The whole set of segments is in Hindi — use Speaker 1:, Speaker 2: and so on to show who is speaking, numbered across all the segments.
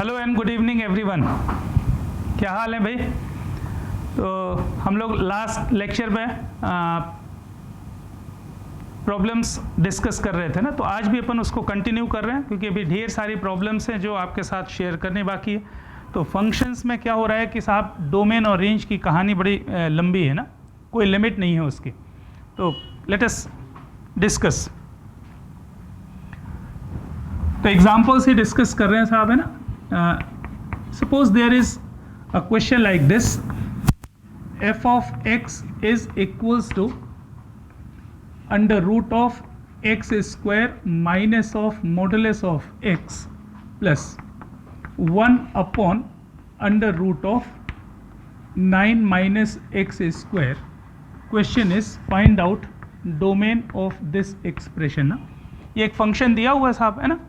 Speaker 1: Hello and good evening everyone. क्या हाल है भाई? तो हम लोग लास्ट लेक्चर में प्रॉब्लम्स डिस्कस कर रहे थे ना, तो आज भी अपन उसको कंटिन्यू कर रहे हैं क्योंकि अभी ढेर सारी प्रॉब्लम्स हैं जो आपके साथ शेयर करने बाकी है। तो फंक्शंस में क्या हो रहा है कि साहब डोमेन और रेंज की कहानी बड़ी लंबी है ना, कोई लिमिट नहीं है उसकी। तो लेट अस डिस्कस। तो एग्जाम्पल से डिस्कस कर रहे हैं साहब, है ना। Suppose there is a question like this, f of x is equals to under root of x square minus of modulus of x plus 1 upon under root of 9 minus x square. Question is find out domain of this expression ना। ये एक फंक्शन दिया हुआ है साहब, है ना,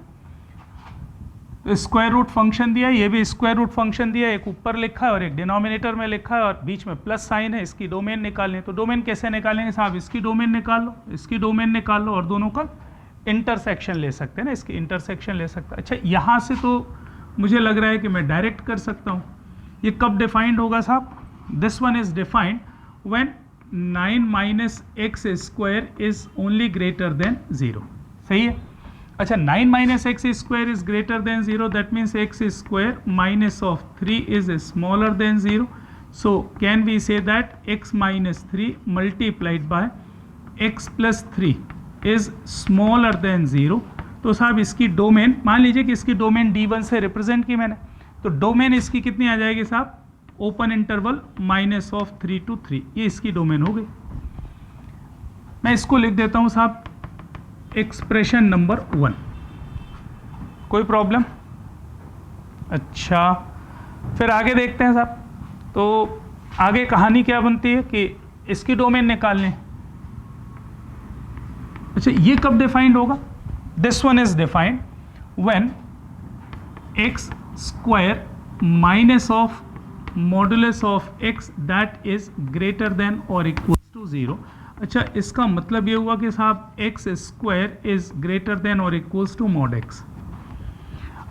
Speaker 1: स्क्वायर रूट फंक्शन दिया है, ये भी स्क्वायर रूट फंक्शन दिया है, एक ऊपर लिखा है और एक डिनोमिनेटर में लिखा है और बीच में प्लस साइन है। इसकी डोमेन निकालनी, तो डोमेन कैसे निकालेंगे साहब? इसकी डोमेन निकाल लो, इसकी डोमेन निकाल लो और दोनों का इंटरसेक्शन ले सकते हैं ना, इसकी इंटरसेक्शन ले सकते हैं। अच्छा, यहाँ से तो मुझे लग रहा है कि मैं डायरेक्ट कर सकता हूँ। ये कब डिफाइंड होगा साहब? This one is defined when 9 minus x square is only greater than 0। सही है। अच्छा, 9 minus x square is greater then 0, that means x square minus of 3 is smaller than 0. So can we say that x minus 3 multiplied by x plus 3 is smaller than 0. तो साहब इसकी डोमेन, मान लीजिए कि इसकी डोमेन D1 से रिप्रेजेंट की मैंने, तो डोमेन इसकी कितनी आ जाएगी साहब? Open interval minus of 3 to 3, ये इसकी डोमेन हो गई। मैं इसको लिख देता हूँ साहब एक्सप्रेशन नंबर 1। कोई प्रॉब्लम? अच्छा, फिर आगे देखते हैं साहब। तो आगे कहानी क्या बनती है कि इसकी डोमेन निकालने। अच्छा, ये कब डिफाइंड होगा? This one is defined when x square minus of modulus of x that is greater than और इक्वल टू 0। अच्छा, इसका मतलब ये हुआ कि साहब x square is greater than और इक्वल्स टू मॉड एक्स।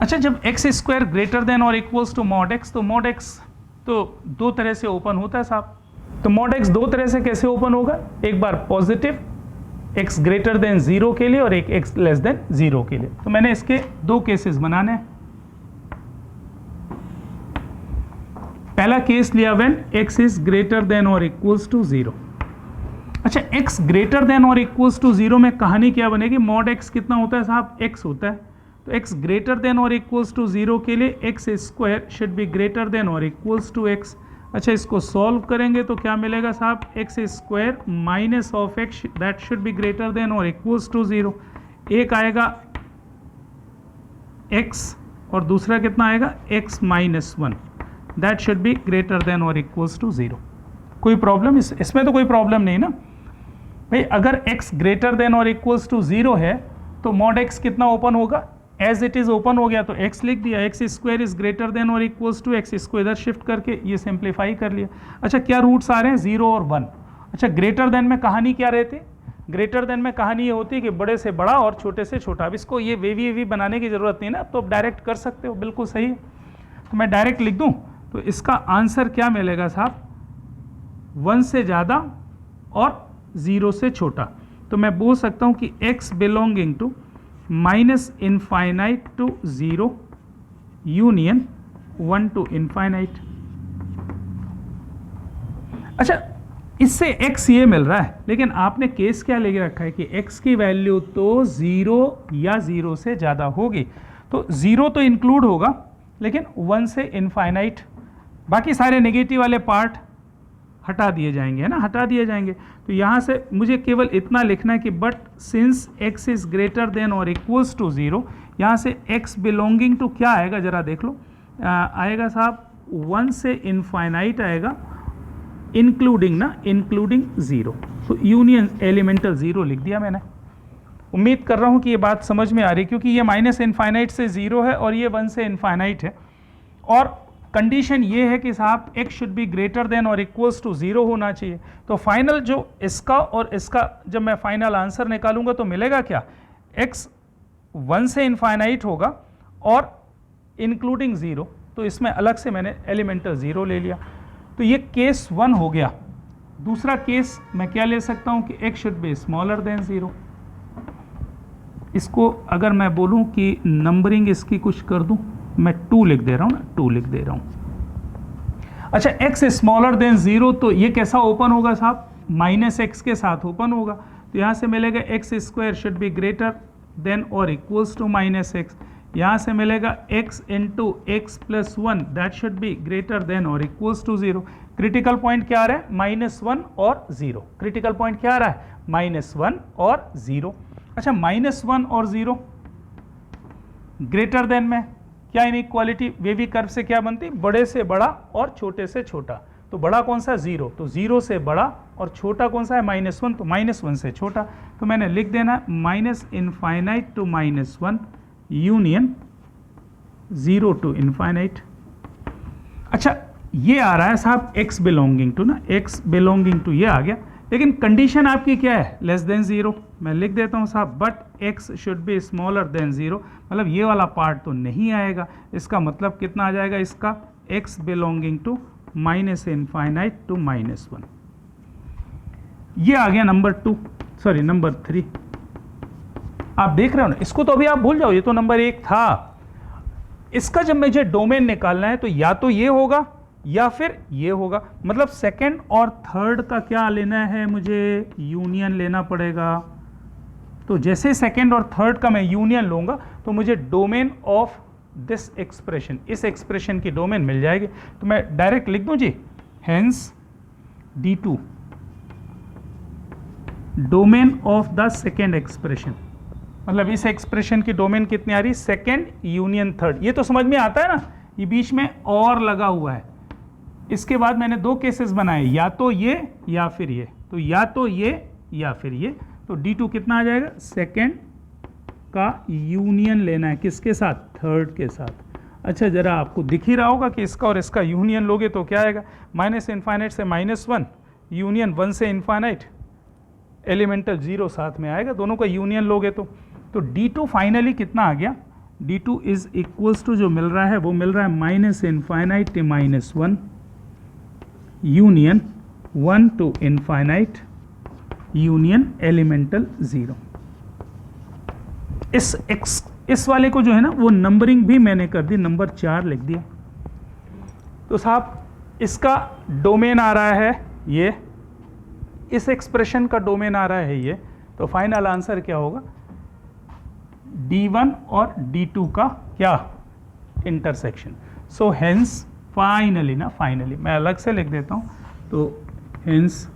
Speaker 1: अच्छा, जब एक्स स्क्वायर ग्रेटर देन और इक्वल्स टू मॉड एक्स, तो मॉड एक्स तो दो तरह से ओपन होता है साहब। तो मॉड एक्स दो तरह से कैसे ओपन होगा? एक बार पॉजिटिव एक्स ग्रेटर देन 0 के लिए और एक एक्स लेस देन 0 के लिए। तो मैंने इसके दो केसेस बनाने हैं। पहला केस लिया when x is greater than और इक्वल्स टू 0। अच्छा, x ग्रेटर देन और इक्वल्स टू 0 में कहानी क्या बनेगी? मॉड x कितना होता है साहब? x होता है। तो x ग्रेटर देन और इक्वल्स टू 0 के लिए x square should be greater than और इक्वल्स टू x। अच्छा, इसको सॉल्व करेंगे तो क्या मिलेगा साहब? x square minus of x that should be greater than और इक्वल्स टू 0। एक आएगा x और दूसरा कितना आएगा? x minus 1 that should be greater than और इक्वल्स टू 0। कोई प्रॉब्लम? इसमें तो कोई प्रॉब्लम नहीं ना भाई। अगर x ग्रेटर देन और इक्वल्स टू 0 है तो मॉड x कितना ओपन होगा? एज इट इज ओपन हो गया तो x लिख दिया। X square is greater than और इक्वल्स टू x, इसको इधर शिफ्ट करके ये सिंप्लीफाई कर लिया। अच्छा, क्या रूट्स आ रहे हैं? 0 और 1। अच्छा, ग्रेटर देन में कहानी क्या रहती? ग्रेटर देन में कहानी ये होती है कि बड़े से बड़ा और छोटे से छोटा। अब इसको ये वेवी बनाने की जरूरत नहीं ना, तो आप डायरेक्ट कर सकते हो, बिल्कुल सही है। तो मैं डायरेक्ट लिख दूँ तो इसका आंसर क्या मिलेगा साहब? 1 से ज़्यादा और 0 से छोटा। तो मैं बोल सकता हूं कि x belonging to minus infinite to 0 union 1 to infinite. अच्छा, इससे x ये मिल रहा है, लेकिन आपने केस क्या लेके रखा है कि x की वैल्यू तो 0 या 0 से ज़्यादा होगी। तो 0 तो इंक्लूड होगा लेकिन 1 से इनफाइनाइट, बाकी सारे नेगेटिव वाले पार्ट हटा दिए जाएंगे, है ना, हटा दिए जाएंगे। तो यहाँ से मुझे केवल इतना लिखना है कि but since x is greater than और इक्वल्स टू 0, यहाँ से x बिलोंगिंग टू क्या आएगा जरा देख लो। आएगा साहब 1 से इनफाइनाइट आएगा, इंक्लूडिंग 0। तो यूनियन एलिमेंटल 0 लिख दिया मैंने। उम्मीद कर रहा हूँ कि ये बात समझ में आ रही है, क्योंकि ये माइनस इनफाइनाइट से 0 है और ये 1 से इनफाइनाइट है। और कंडीशन ये है कि साहब x should be greater than और इक्वल्स टू 0 होना चाहिए। तो फाइनल जो इसका और इसका जब मैं फाइनल आंसर निकालूंगा तो मिलेगा क्या? x 1 से इनफाइनाइट होगा और इंक्लूडिंग ज़ीरो, तो इसमें अलग से मैंने एलिमेंटल ज़ीरो ले लिया। तो ये केस 1 हो गया। दूसरा केस मैं क्या ले सकता हूँ कि x should be smaller than 0। इसको अगर मैं बोलूँ कि नंबरिंग इसकी कुछ कर दूँ, मैं 2 लिख दे रहा हूँ ना, 2 लिख दे रहा हूँ। अच्छा, x स्मॉलर देन 0, तो ये कैसा ओपन होगा साहब? माइनस एक्स के साथ ओपन होगा। तो यहाँ से मिलेगा x square should be greater than और इक्वल्स टू माइनस एक्स। यहाँ से मिलेगा x into x plus 1 that should be greater than और इक्वल्स टू 0। क्रिटिकल पॉइंट क्या आ रहा है? -1 और 0। क्रिटिकल पॉइंट क्या आ रहा है? -1 और 0। अच्छा, -1 और 0 ग्रेटर देन में क्या इनइक्वालिटी वेवी कर्व से क्या बनती? बड़े से बड़ा और छोटे से छोटा। तो बड़ा कौन सा? 0। तो 0 से बड़ा और छोटा कौन सा है? -1। तो -1 से छोटा। तो मैंने लिख देना -∞ टू -1 यूनियन 0 टू इनफाइनाइट। अच्छा, ये आ रहा है साहब x बिलोंगिंग टू ना, x बिलोंगिंग टू ये आ गया, लेकिन कंडीशन आपकी क्या है? Less than 0। मैं लिख देता हूँ साहब but x should be smaller than 0। मतलब ये वाला पार्ट तो नहीं आएगा। इसका मतलब कितना आ जाएगा इसका? x belonging to -∞ to -1। ये आ गया नंबर 2, सॉरी नंबर 3। आप देख रहे हो ना, इसको तो अभी आप भूल जाओ, ये तो नंबर 1 था। इसका जब मुझे डोमेन निकालना है तो या तो ये होगा या फिर ये होगा। मतलब सेकंड और थर्ड का क्या लेना है मुझे? यूनियन लेना पड़ेगा। तो जैसे सेकंड और थर्ड का मैं यूनियन लूंगा तो मुझे डोमेन ऑफ दिस एक्सप्रेशन, इस एक्सप्रेशन की डोमेन मिल जाएगी। तो मैं डायरेक्ट लिख दूं जी, hence D2 domain of the second expression. मतलब इस एक्सप्रेशन की डोमेन कितनी आ रही? Second union third. ये तो समझ में आता है ना, ये बीच में और लगा हुआ है। इसके बाद मैंने 2 केसेस बनाए, या तो ये या फिर ये। तो या तो ये या फिर ये। तो D2 कितना आ जाएगा? सेकेंड का यूनियन लेना है, किसके साथ? थर्ड के साथ। अच्छा, जरा आपको दिख ही रहा होगा कि इसका और इसका यूनियन लोगे तो क्या आएगा? -∞ से -1 यूनियन 1 से इनफाइनाइट, एलिमेंटल 0 साथ में आएगा। दोनों का यूनियन लोगे तो D2 फाइनली कितना आ गया? D2 इज इक्वल्स टू जो मिल रहा है वो मिल रहा है -∞ to -1 union 1 to infinite union elemental 0। इस वाले को जो है ना वो नंबरिंग भी मैंने कर दी, नंबर 4 लिख दिया। तो साहब इसका डोमेन आ रहा है ये, इस एक्सप्रेशन का डोमेन आ रहा है ये। तो फाइनल आंसर क्या होगा? D1 और D2 का क्या? इंटरसेक्शन। सो हेंस फाइनली ना, फाइनली मैं अलग से लिख देता हूँ। तो hence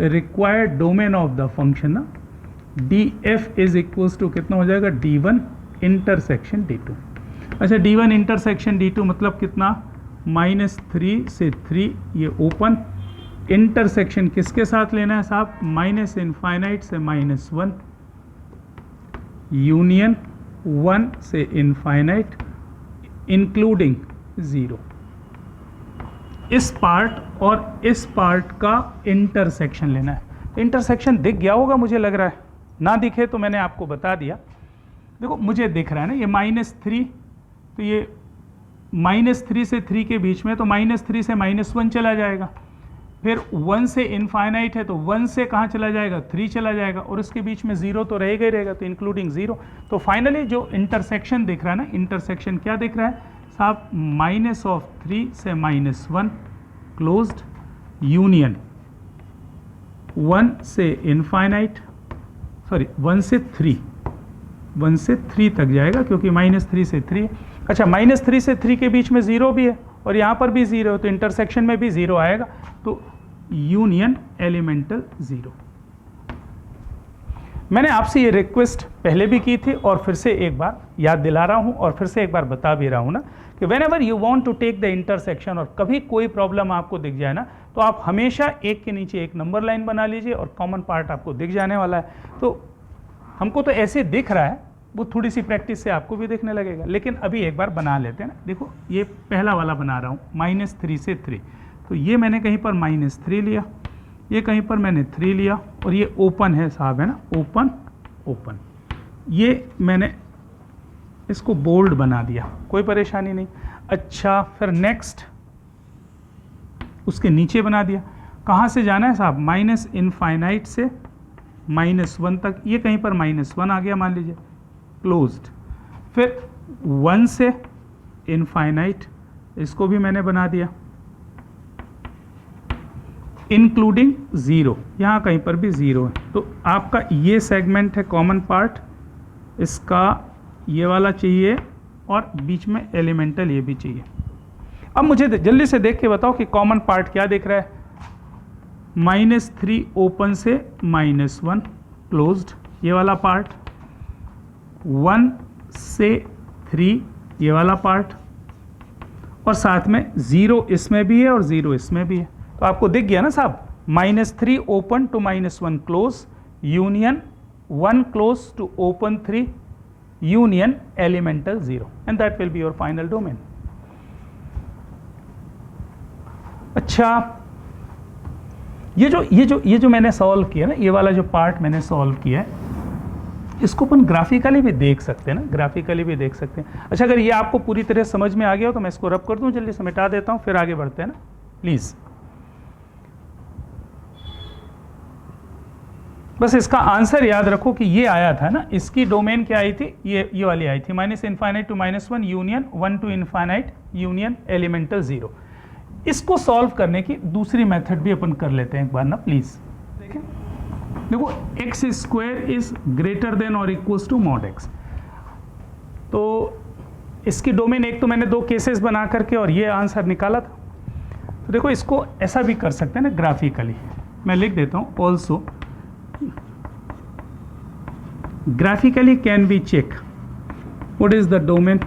Speaker 1: required domain of the function ना DF इज इक्वल्स टू कितना हो जाएगा? D1 intersection D2। अच्छा, D1 इंटरसेक्शन D2 मतलब कितना? -3 से 3 ये ओपन। इंटरसेक्शन किसके साथ लेना है साहब? -∞ से -1 यूनियन 1 से इनफाइनाइट इंक्लूडिंग 0। इस पार्ट और इस पार्ट का इंटरसेक्शन लेना है। इंटरसेक्शन दिख गया होगा मुझे लग रहा है, ना दिखे तो मैंने आपको बता दिया। देखो मुझे दिख रहा है ना, ये -3, तो ये -3 से 3 के बीच में, तो -3 से -1 चला जाएगा। फिर 1 से इनफाइनाइट है तो 1 से कहाँ चला जाएगा? 3 चला जाएगा, और इसके बीच में 0 तो रहेगा ही रहेगा, तो इंक्लूडिंग 0। तो फाइनली जो इंटरसेक्शन दिख रहा है ना, इंटरसेक्शन क्या दिख रहा है साहब? -3 से -1 क्लोज्ड यूनियन 1 से इनफाइनाइट, सॉरी 1 से 3 तक जाएगा क्योंकि -3 से 3। अच्छा, -3 से 3 के बीच में 0 भी है और यहाँ पर भी 0 है, तो इंटरसेक्शन में भी 0 आएगा। तो यूनियन एलिमेंटल 0। मैंने आपसे ये रिक्वेस्ट पहले भी की थी और फिर से एक बार याद दिला रहा हूँ और फिर से एक बार बता भी रहा हूँ ना कि whenever you want to take the intersection, और कभी कोई प्रॉब्लम आपको दिख जाए ना, तो आप हमेशा एक के नीचे एक नंबर लाइन बना लीजिए और कॉमन पार्ट आपको दिख जाने वाला है। तो हमको तो ऐसे दिख रहा है, वो थोड़ी सी प्रैक्टिस से आपको भी दिखने लगेगा, लेकिन अभी एक बार बना लेते हैं ना। देखो ये पहला वाला बना रहा हूँ, -3 से 3, तो ये मैंने कहीं पर -3 लिया, ये कहीं पर मैंने 3 लिया, और ये ओपन है साहब, है ना, ओपन। ये मैंने इसको बोल्ड बना दिया, कोई परेशानी नहीं। अच्छा, फिर नेक्स्ट उसके नीचे बना दिया। कहाँ से जाना है साहब? माइनस इनफाइनाइट से -1 तक, ये कहीं पर -1 आ गया मान लीजिए, क्लोज्ड। फिर 1 से इनफाइनाइट, इसको भी मैंने बना दिया, इंक्लूडिंग 0, यहाँ कहीं पर भी 0 है। तो आपका ये सेगमेंट है कॉमन पार्ट, इसका ये वाला चाहिए और बीच में एलिमेंटल ये भी चाहिए। अब मुझे जल्दी से देख के बताओ कि कॉमन पार्ट क्या दिख रहा है? -3 ओपन से -1 क्लोज्ड, ये वाला पार्ट, 1 से 3 ये वाला पार्ट, और साथ में 0 इसमें भी है और 0 इसमें भी है। तो आपको दिख गया ना साहब, -3 open to -1 close, union 1 close to open 3, union elemental 0, and that will be your final domain. अच्छा, ये जो मैंने सॉल्व किया ना, ये वाला जो पार्ट मैंने सॉल्व किया है, इसको अपन ग्राफिकली भी देख सकते हैं ना, ग्राफिकली भी देख सकते हैं। अच्छा, अगर ये आपको पूरी तरह समझ में आ गया हो तो मैं इसको रब कर दूं, जल्दी से मिटा देता हूं, फिर आगे बढ़ते हैं ना, प्लीज। बस इसका आंसर याद रखो कि ये आया था ना, इसकी डोमेन क्या आई थी? ये वाली आई थी, -infinite to -1 union 1 to infinite union elemental 0। इसको सॉल्व करने की दूसरी मेथड भी अपन कर लेते हैं एक बार ना, प्लीज देखें। देखो, x² इज ग्रेटर देन और इक्वल्स टू mod x। तो इसकी डोमेन, एक तो मैंने 2 केसेस बना करके और ये आंसर निकाला था। तो देखो, इसको ऐसा भी कर सकते हैं ना ग्राफिकली, मैं लिख देता हूँ, also graphically can be check what is the domain,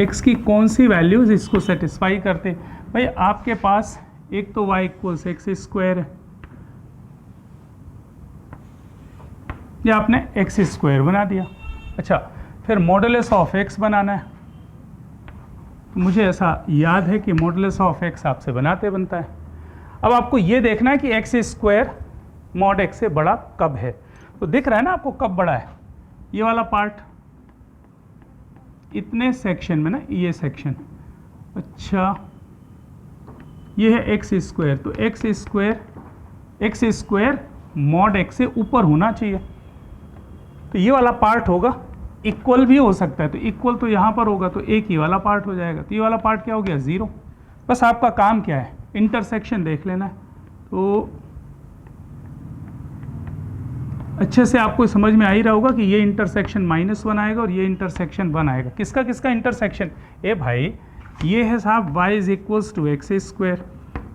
Speaker 1: x की कौन सी वैल्यूज इसको सेटिस्फाई करते। भाई आपके पास एक तो y इक्वल्स x² है, या आपने x² बना दिया। अच्छा, फिर मॉडुलस ऑफ x बनाना है। तो मुझे ऐसा याद है कि मॉडुलस ऑफ x आपसे बनाते बनता है। अब आपको ये देखना है कि x² mod x से बड़ा कब है। तो दिख रहा है ना आपको कब बड़ा है, ये वाला पार्ट, इतने सेक्शन में ना, ये सेक्शन। अच्छा, ये है x², तो x² mod x से ऊपर होना चाहिए। तो ये वाला पार्ट होगा, इक्वल भी हो सकता है, तो इक्वल तो यहाँ पर होगा, तो एक ही वाला पार्ट हो जाएगा। तो ये वाला पार्ट क्या हो गया? 0। बस आपका काम क्या है? इंटरसेक्शन देख लेना है। तो अच्छे से आपको समझ में आ ही रहा होगा कि ये इंटरसेक्शन -1 आएगा और ये इंटरसेक्शन 1 आएगा। किसका किसका इंटरसेक्शन? ए भाई, ये है साहब y is equals to x²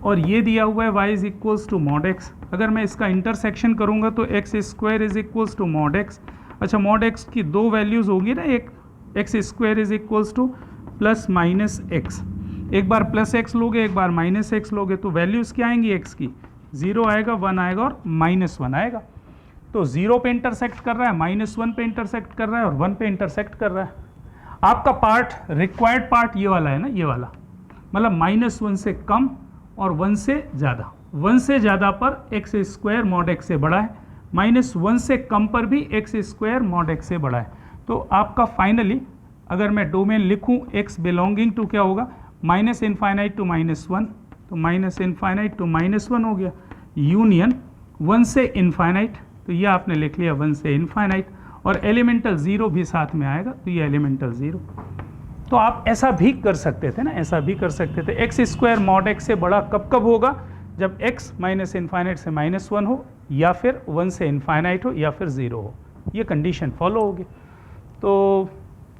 Speaker 1: और ये दिया हुआ है y is equals to mod x। अगर मैं इसका इंटरसेक्शन करूंगा तो x² is equals to mod x। अच्छा, mod x की 2 वैल्यूज होगी ना, एक x² is equals to +-x। एक बार +x लोगे, एक बार -x लोगे, तो वैल्यूज क्या आएंगी x की? 0 आएगा, 1 आएगा और -1 आएगा। तो 0 पे इंटरसेक्ट कर रहा है, -1 पे इंटरसेक्ट कर रहा है और 1 पे इंटरसेक्ट कर रहा है। आपका पार्ट, रिक्वायर्ड पार्ट ये वाला है ना, ये वाला, मतलब -1 से कम और 1 से ज़्यादा। 1 से ज़्यादा पर x² mod x से बड़ा है, -1 से कम पर भी x² mod x से बड़ा है। तो आपका फाइनली अगर मैं डोमेन लिखूं x बिलोंगिंग टू क्या होगा? -इनफाइनाइट टू -1, तो -इनफाइनाइट टू -1 हो गया, यूनियन 1 से इनफाइनाइट, तो ये आपने लिख लिया 1 से इनफाइनाइट, और एलिमेंटल 0 भी साथ में आएगा, तो ये एलिमेंटल 0। तो आप ऐसा भी कर सकते थे ना, ऐसा भी कर सकते थे। x² mod x से बड़ा कब कब होगा? जब x -इनफाइनाइट से -1 हो, या फिर 1 से इनफाइनाइट हो, या फिर 0 हो। ये कंडीशन फॉलो होगी। तो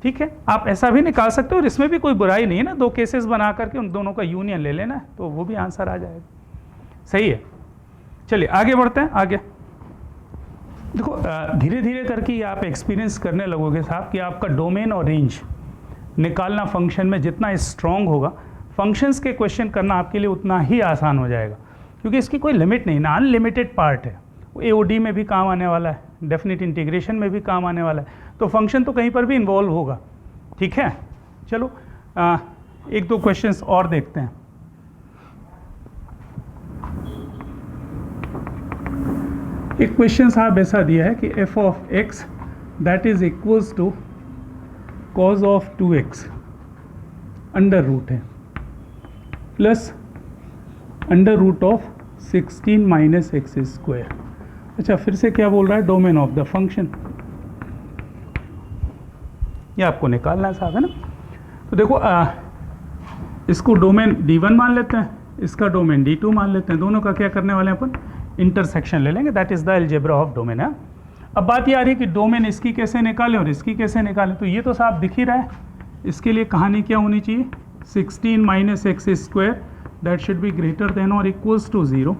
Speaker 1: ठीक है, आप ऐसा भी निकाल सकते हो और इसमें भी कोई बुराई नहीं है ना, 2 केसेस बना करके उन दोनों का यूनियन ले लेना है, तो वो भी आंसर आ जाएगा। सही है, चलिए आगे बढ़ते हैं। आगे देखो, धीरे धीरे करके आप एक्सपीरियंस करने लगोगे साहब कि आपका डोमेन और रेंज निकालना फंक्शन में जितना स्ट्रॉन्ग होगा, फंक्शंस के क्वेश्चन करना आपके लिए उतना ही आसान हो जाएगा, क्योंकि इसकी कोई लिमिट नहीं ना, अनलिमिटेड पार्ट है। AOD में भी काम आने वाला है, डेफिनेट इंटीग्रेशन में भी काम आने वाला है, तो फंक्शन तो कहीं पर भी इन्वॉल्व होगा। ठीक है, चलो 1-2 क्वेश्चंस और देखते हैं। एक क्वेश्चन साहब ऐसा दिया है कि f of x that is equals to cos of 2x under root है plus under root of 16 minus x square. अच्छा, फिर से क्या बोल रहा है, डोमेन ऑफ द फंक्शन, ये आपको निकालना है साहब, है ना। तो देखो इसको डोमेन D1 मान लेते हैं, इसका डोमेन D2 मान लेते हैं, दोनों का क्या करने वाले हैं अपन, इंटरसेक्शन ले लेंगे, that is the algebra of domain है। अब बात ये आ रही है कि डोमेन इसकी कैसे निकालें और इसकी कैसे निकालें, तो ये तो साहब दिख ही रहा है। इसके लिए कहानी क्या होनी चाहिए, 16 minus x square that should be greater than और इक्वल्स टू 0।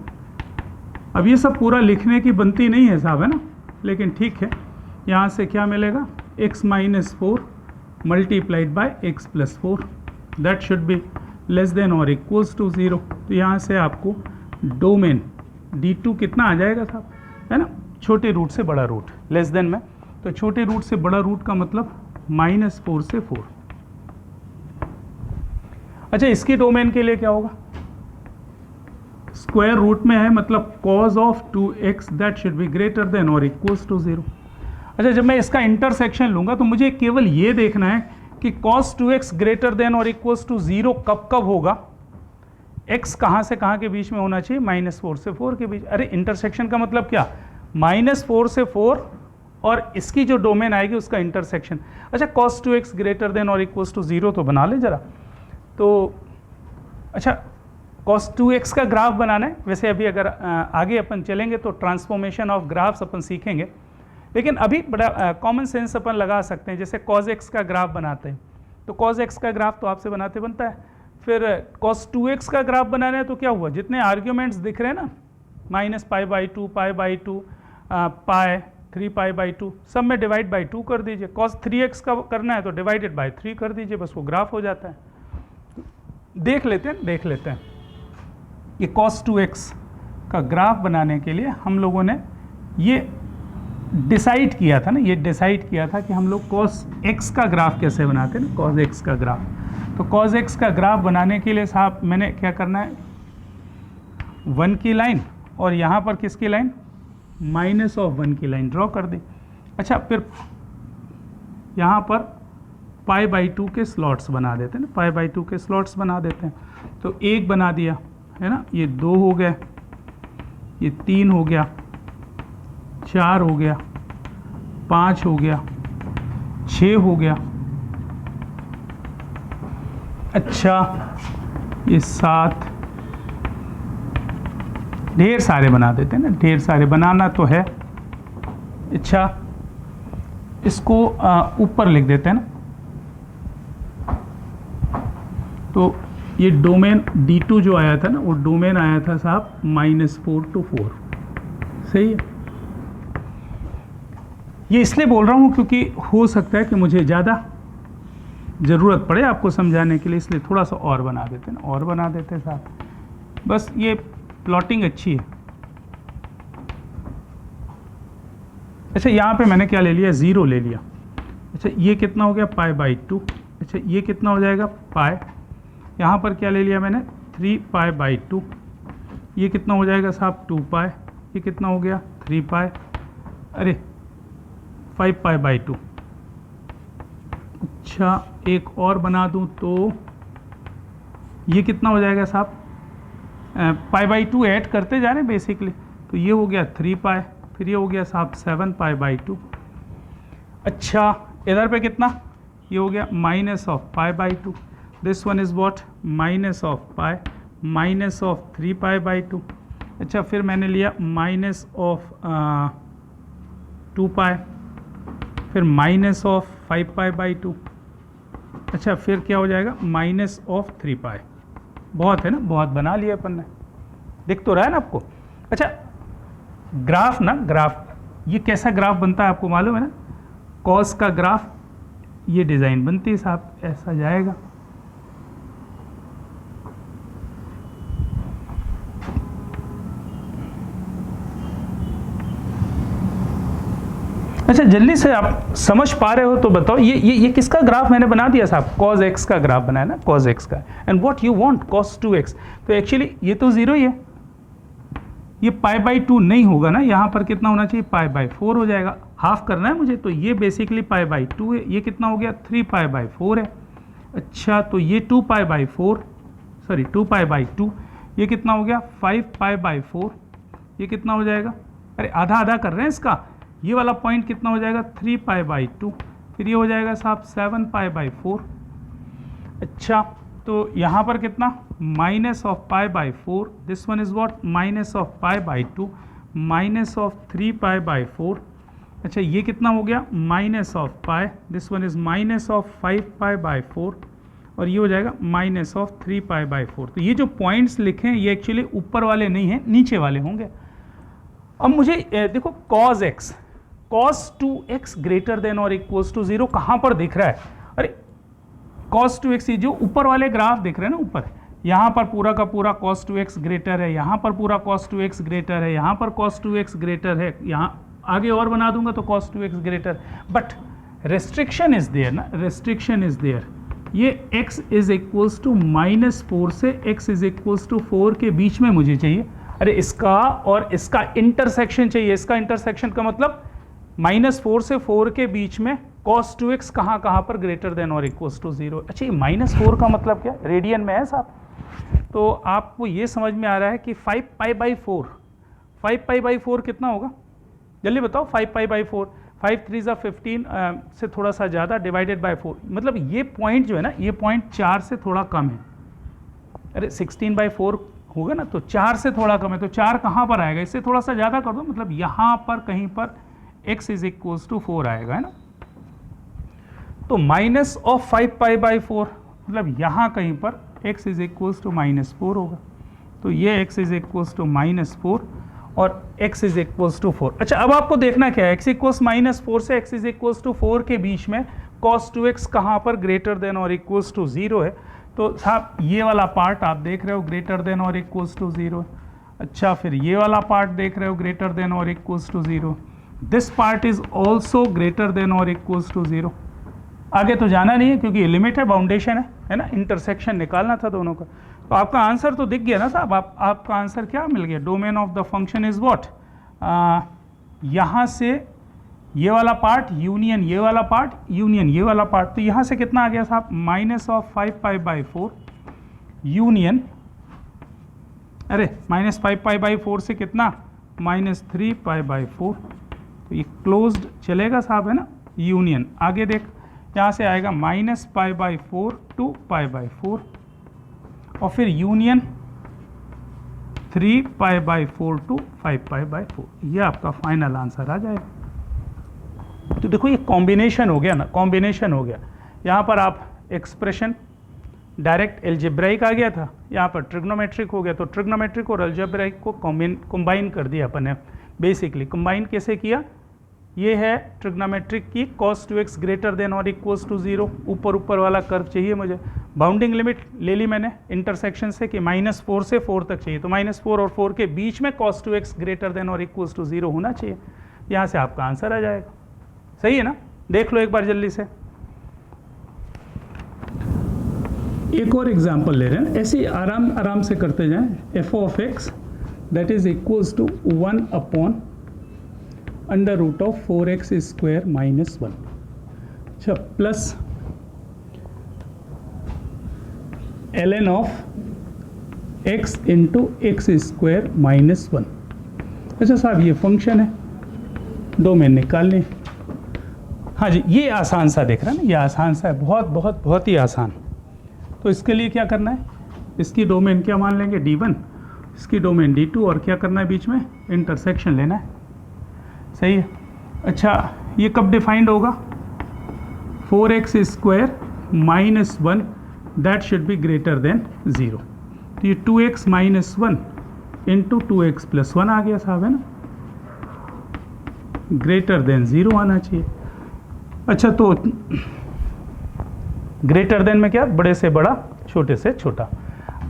Speaker 1: अब ये सब पूरा लिखने की बनती नहीं है साहब, है ना, लेकिन ठीक है। यहाँ से क्या मिलेगा, x minus 4 multiplied by x plus 4 that should be less than और इक्वल्स टू 0। तो यहाँ से आपको डोमेन D2 कितना आ जाएगा साहब, है ना, छोटे रूट से बड़ा रूट, लेस देन में, तो छोटे रूट से बड़ा रूट का मतलब -4 से 4। अच्छा, इसकी डोमेन के लिए क्या होगा, स्क्वायर रूट में है, मतलब cos of 2x that should be greater than और इक्वल्स टू 0। अच्छा, जब मैं इसका इंटरसेक्शन लूंगा तो मुझे केवल ये देखना है कि cos 2x ग्रेटर देन और इक्वल्स टू 0 कब कब होगा, x कहाँ से कहाँ के बीच में होना चाहिए, -4 से 4 के बीच। अरे इंटरसेक्शन का मतलब क्या, -4 से 4 और इसकी जो डोमेन आएगी उसका इंटरसेक्शन। अच्छा, cos 2x ग्रेटर देन और इक्वल्स टू 0 तो बना ले जरा। तो अच्छा, cos 2x का ग्राफ बनाना है, वैसे अभी अगर आगे अपन चलेंगे तो ट्रांसफॉर्मेशन ऑफ ग्राफ्स अपन सीखेंगे, लेकिन अभी बड़ा कॉमन सेंस अपन लगा सकते हैं। जैसे cos x का ग्राफ बनाते हैं, तो cos x का ग्राफ तो आपसे बनाते बनता है, फिर cos 2x का ग्राफ बनाना है तो क्या हुआ, जितने आर्ग्यूमेंट्स दिख रहे हैं ना, -π/2, π/2, पाई, 3π/2, सब में डिवाइड बाई 2 कर दीजिए। cos 3x का करना है तो डिवाइडेड बाई 3 कर दीजिए, बस वो ग्राफ हो जाता है। देख लेते हैं कि cos 2x का ग्राफ बनाने के लिए हम लोगों ने ये डिसाइड किया था ना, ये डिसाइड किया था कि हम लोग cos x का ग्राफ कैसे बनाते हैं ना, cos x का ग्राफ। तो cos x का ग्राफ बनाने के लिए साहब मैंने क्या करना है, 1 की लाइन और यहाँ पर किसकी लाइन, -1 की लाइन ड्रॉ कर दी। अच्छा, फिर यहाँ पर π/2 के स्लॉट्स बना देते हैं ना, π/2 के स्लॉट्स बना देते हैं। तो 1 बना दिया है ना, ये 2 हो गया, ये 3 हो गया, 4 हो गया, 5 हो गया, 6 हो गया, अच्छा ये 7, ढेर सारे बना देते हैं ना, ढेर सारे बनाना तो है। अच्छा, इसको ऊपर लिख देते हैं ना, तो ये डोमेन D2 जो आया था ना, वो डोमेन आया था साहब -4 to 4, सही है। ये इसलिए बोल रहा हूँ क्योंकि हो सकता है कि मुझे ज़्यादा ज़रूरत पड़े आपको समझाने के लिए, इसलिए थोड़ा सा और बना देते हैं ना, और बना देते हैं साहब, बस ये प्लॉटिंग अच्छी है। अच्छा, यहाँ पे मैंने क्या ले लिया, 0 ले लिया। अच्छा, ये कितना हो गया, π/2। अच्छा, ये कितना हो जाएगा, पाई। यहाँ पर क्या ले लिया मैंने, 3π/2। ये कितना हो जाएगा साहब, 2π। ये कितना हो गया, 3π। अरे 5π/2। अच्छा, एक और बना दूँ तो ये कितना हो जाएगा साहब, π/2 ऐड करते जा रहे हैं बेसिकली, तो ये हो गया 3π, फिर ये हो गया साहब 7π/2। अच्छा, इधर पे कितना, ये हो गया -π/2। This one is what, -π, -3π/2। अच्छा, फिर मैंने लिया -2π, फिर -5π/2। अच्छा, फिर क्या हो जाएगा, -3π। बहुत है ना, बहुत बना लिया अपन ने, दिख तो रहा है ना आपको। अच्छा, ग्राफ ना, ग्राफ ये कैसा ग्राफ बनता है आपको मालूम है ना, कॉस का ग्राफ ये डिज़ाइन बनती है साहब, ऐसा जाएगा। अच्छा, जल्दी से आप समझ पा रहे हो तो बताओ, ये किसका ग्राफ मैंने बना दिया साहब, cos x का ग्राफ बनाया ना, cos x का। And what you want, cos 2x। तो एक्चुअली ये तो 0 ही है, ये π/2 नहीं होगा ना, यहाँ पर कितना होना चाहिए, π/4 हो जाएगा, हाफ करना है मुझे, तो ये बेसिकली π/2 है, ये कितना हो गया 3π/4 है। अच्छा तो ये 2π/4 सॉरी 2π/2, ये कितना हो गया 5π/4, ये कितना हो जाएगा, अरे आधा आधा कर रहे हैं इसका, ये वाला पॉइंट कितना हो जाएगा 3π/2, फिर ये हो जाएगा साहब 7π/4। अच्छा तो यहाँ पर कितना minus of π/4, this one is what minus of π/2 minus of 3π/4। अच्छा ये कितना हो गया minus of pi, this one is minus of 5π/4 और ये हो जाएगा माइनस ऑफ 3π/4। तो ये जो पॉइंट्स लिखे हैं ये एक्चुअली ऊपर वाले नहीं हैं, नीचे वाले होंगे। अब मुझे देखो cos x cos 2x greater than और इक्वल्स टू 0 कहाँ पर दिख रहा है, अरे cos 2x जो ऊपर वाले ग्राफ दिख रहे हैं ना, ऊपर यहाँ पर पूरा का पूरा cos 2x ग्रेटर है, यहाँ पर पूरा cos 2x ग्रेटर है, यहाँ पर cos 2x ग्रेटर है, यहाँ आगे और बना दूंगा तो cos 2x greater, but restriction is there ना, रेस्ट्रिक्शन इज देयर, ये x इज इक्वल्स टू -4 से x इज इक्वल्स टू 4 के बीच में मुझे चाहिए। अरे इसका और इसका इंटरसेक्शन चाहिए, इसका इंटरसेक्शन का मतलब -4 से 4 के बीच में cos 2x कहाँ कहाँ पर ग्रेटर देन और इक्वल्स टू 0। अच्छा ये -4 का मतलब क्या, रेडियन में है साहब, तो आपको ये समझ में आ रहा है कि 5π/4 कितना होगा, जल्दी बताओ 5π/4, 5 3 15 से थोड़ा सा ज़्यादा डिवाइडेड बाय 4, मतलब ये पॉइंट जो है ना, ये पॉइंट 4 से थोड़ा कम है, अरे 16/4 होगा ना, तो 4 से थोड़ा कम है, तो 4 कहाँ पर आएगा, इससे थोड़ा सा ज़्यादा कर दो, मतलब यहाँ पर कहीं पर x इज इक्वल्स टू 4 आएगा, है ना। तो माइनस ऑफ 5π/4 मतलब यहाँ कहीं पर x इज इक्वल्स टू -4 होगा, तो ये x इज इक्वल्स टू -4 और x इज इक्वल्स टू 4। अच्छा अब आपको देखना क्या है, x इक्वल्स -4 से x इज इक्वल्स टू 4 के बीच में cos 2x कहाँ पर ग्रेटर देन और इक्वल्स टू 0 है, तो साहब ये वाला पार्ट आप देख रहे हो ग्रेटर देन और इक्वल्स टू 0। अच्छा फिर ये वाला पार्ट देख रहे हो ग्रेटर देन और equals to 0, this part is also greater than और इक्वल्स टू 0। आगे तो जाना नहीं है क्योंकि लिमिट है, बाउंडेशन है ना, इंटरसेक्शन निकालना था दोनों का। तो आपका आंसर तो दिख गया ना साहब, आपका आंसर क्या मिल गया, domain of the function is what, यहाँ से ये वाला पार्ट यूनियन ये वाला पार्ट यूनियन ये वाला पार्ट, तो यहाँ से कितना आ गया साहब माइनस ऑफ 5π/4 यूनियन, अरे -5π/4 से कितना -3π/4, तो ये क्लोज्ड चलेगा साहब, है ना, यूनियन। आगे देख यहाँ से आएगा -π/4 to π/4 और फिर यूनियन 3π/4 to 5π/4, ये आपका फाइनल आंसर आ जाएगा। तो देखो ये कॉम्बिनेशन हो गया ना, कॉम्बिनेशन हो गया, यहाँ पर आप एक्सप्रेशन डायरेक्ट एल्जेब्राइक आ गया था, यहाँ पर ट्रिग्नोमेट्रिक हो गया, तो ट्रिग्नोमेट्रिक और एल्जेब्राइक को कंबाइन कर दिया अपन ने। बेसिकली कंबाइन कैसे किया, ये है ट्रिग्नोमेट्रिक की cos 2x ग्रेटर देन और इक्वल्स टू 0, ऊपर वाला कर्व चाहिए मुझे, बाउंडिंग लिमिट ले ली मैंने इंटरसेक्शन से कि -4 से 4 तक चाहिए, तो -4 और 4 के बीच में cos 2x ग्रेटर देन और इक्वल्स टू 0 होना चाहिए, यहाँ से आपका आंसर आ जाएगा। सही है ना, देख लो एक बार जल्दी से। एक और एग्जाम्पल ले रहे हैं, ऐसे ही आराम आराम से करते जाएं। f of x that is equals to 1/√4x² -1, अच्छा plus ln of x into x² -1। अच्छा साहब ये फंक्शन है, डोमेन निकालने। हाँ जी ये आसान सा दिख रहा है ना, ये आसान सा है, बहुत ही आसान। तो इसके लिए क्या करना है, इसकी डोमेन क्या मान लेंगे d1, इसकी डोमेन d2 और क्या करना है बीच में इंटरसेक्शन लेना है। सही है। अच्छा ये कब डिफाइंड होगा, 4x² -1 that should be greater then 0, तो ये 2x -1 इंटू 2x + 1 आ गया साहब, है ना, ग्रेटर देन 0 आना चाहिए। अच्छा तो ग्रेटर देन में क्या, बड़े से बड़ा छोटे से छोटा,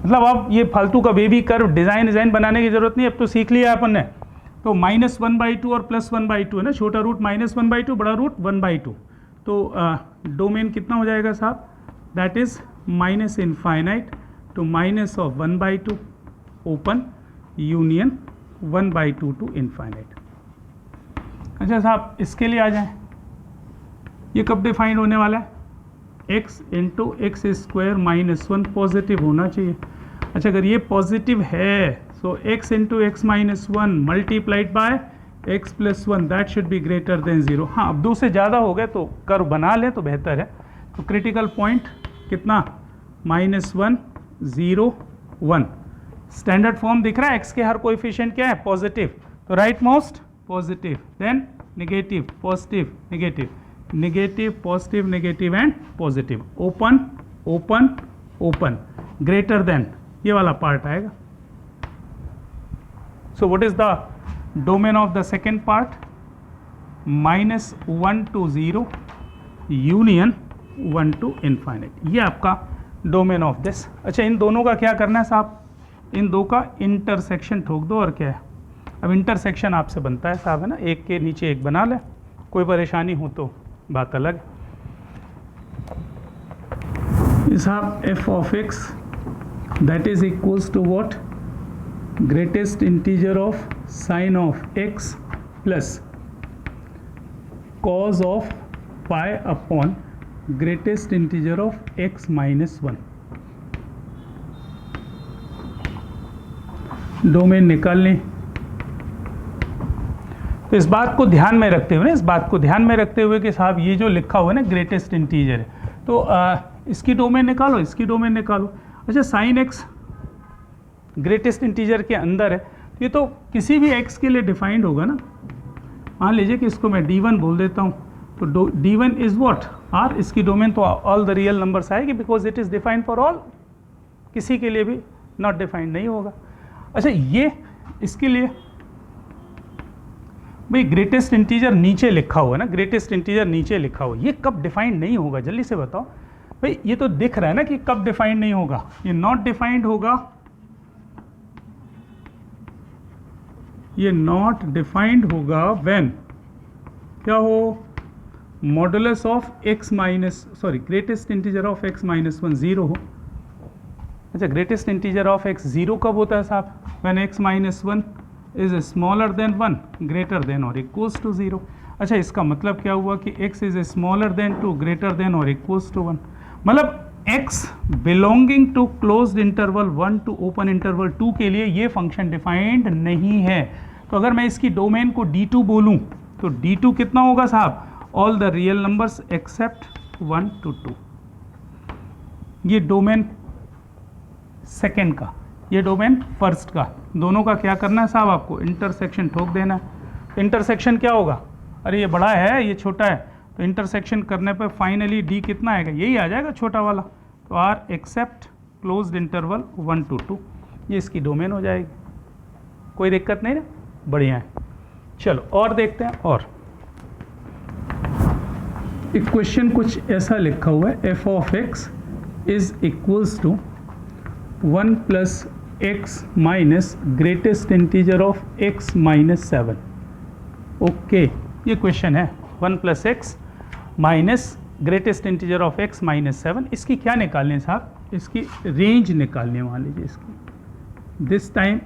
Speaker 1: मतलब अब ये फालतू का बेबी कर्व डिज़ाइन बनाने की ज़रूरत नहीं, अब तो सीख लिया अपन ने। तो -1/2 और +1/2 है ना, छोटा रूट -1/2 बड़ा रूट 1/2, तो डोमेन कितना हो जाएगा साहब, that is -∞ to -1/2 open union 1/2 to infinite. अच्छा साहब इसके लिए आ जाएं, ये कब डिफाइंड होने वाला है? x into x square minus 1 positive होना चाहिए। अच्छा अगर ये पॉजिटिव है सो x into x minus 1 multiplied by x plus 1 that should be greater then 0। हाँ अब 2 से ज़्यादा हो गए तो कर्व बना लें तो बेहतर है। तो क्रिटिकल पॉइंट कितना? -1 0 1। स्टैंडर्ड फॉर्म दिख रहा है, x के हर कोएफिशिएंट क्या है? पॉजिटिव। तो right most positive, then negative positive negative negative positive negative and positive. Open open open greater than ये वाला पार्ट आएगा। So what is the domain of the second part? -1 to 0 union 1 to infinite, ये आपका डोमेन ऑफ दिस। अच्छा इन दोनों का क्या करना है साहब? इन दो का इंटरसेक्शन ठोक दो और क्या है। अब इंटरसेक्शन आपसे बनता है साहब, है ना, एक के नीचे एक बना ले, कोई परेशानी हो तो बात अलग। साहब f of x that is equals to what? Greatest integer of sine of x plus cos of pi upon greatest integer of x minus 1। Domain निकाल लें। तो इस बात को ध्यान में रखते हुए, इस बात को ध्यान में रखते हुए कि साहब ये जो लिखा हुआ है ना ग्रेटेस्ट इंटीजर है, तो इसकी डोमेन निकालो, इसकी डोमेन निकालो। अच्छा साइन एक्स ग्रेटेस्ट इंटीजर के अंदर है, तो ये तो किसी भी एक्स के लिए डिफाइंड होगा ना। मान लीजिए कि इसको मैं d1 बोल देता हूँ, तो d1 इज व्हाट? r। इसकी डोमेन तो ऑल द रियल नंबर्स आएगी because it is defined for all, किसी के लिए भी नॉट डिफाइंड नहीं होगा। अच्छा ये इसके लिए भाई ग्रेटेस्ट इंटीजर नीचे लिखा हुआ है ना, ग्रेटेस्ट इंटीजर नीचे लिखा हुआ, ये कब डिफाइंड नहीं होगा जल्दी से बताओ भाई। ये तो दिख रहा है ना कि कब डिफाइंड नहीं होगा। ये नॉट डिफाइंड होगा, ये नॉट डिफाइंड होगा व्हेन क्या हो? Modulus of x minus sorry greatest integer of x minus 1 0 हो। अच्छा ग्रेटेस्ट इंटीजर ऑफ x 0 कब होता है साहब? When x minus 1 is smaller than 1 greater than और इक्वल्स टू 0। अच्छा इसका मतलब क्या हुआ कि x is smaller than 2 greater than और इक्वल्स टू 1। मतलब x belonging to closed interval 1 to open interval 2 के लिए ये फंक्शन डिफाइंड नहीं है। तो अगर मैं इसकी डोमेन को d2 बोलूं तो d2 कितना होगा साहब? All the real numbers accept 1 to 2। ये डोमेन सेकेंड का, ये डोमेन फर्स्ट का, दोनों का क्या करना है साहब? आपको इंटरसेक्शन ठोक देना है। इंटरसेक्शन क्या होगा? अरे ये बड़ा है ये छोटा है, तो इंटरसेक्शन करने पर फाइनली डी कितना आएगा? यही आ जाएगा छोटा वाला। तो R except closed interval 1 to 2, ये इसकी डोमेन हो जाएगी। कोई दिक्कत नहीं ना, बढ़िया है। चलो और देखते हैं। और इक्वेशन कुछ ऐसा लिखा हुआ है, f of x is equals to 1 plus x minus greatest integer of x minus 7। Okay ये क्वेश्चन है 1 plus x minus greatest integer of x minus 7। इसकी क्या निकालनी है साहब? इसकी रेंज निकालनी है। मान लीजिए इसकी this time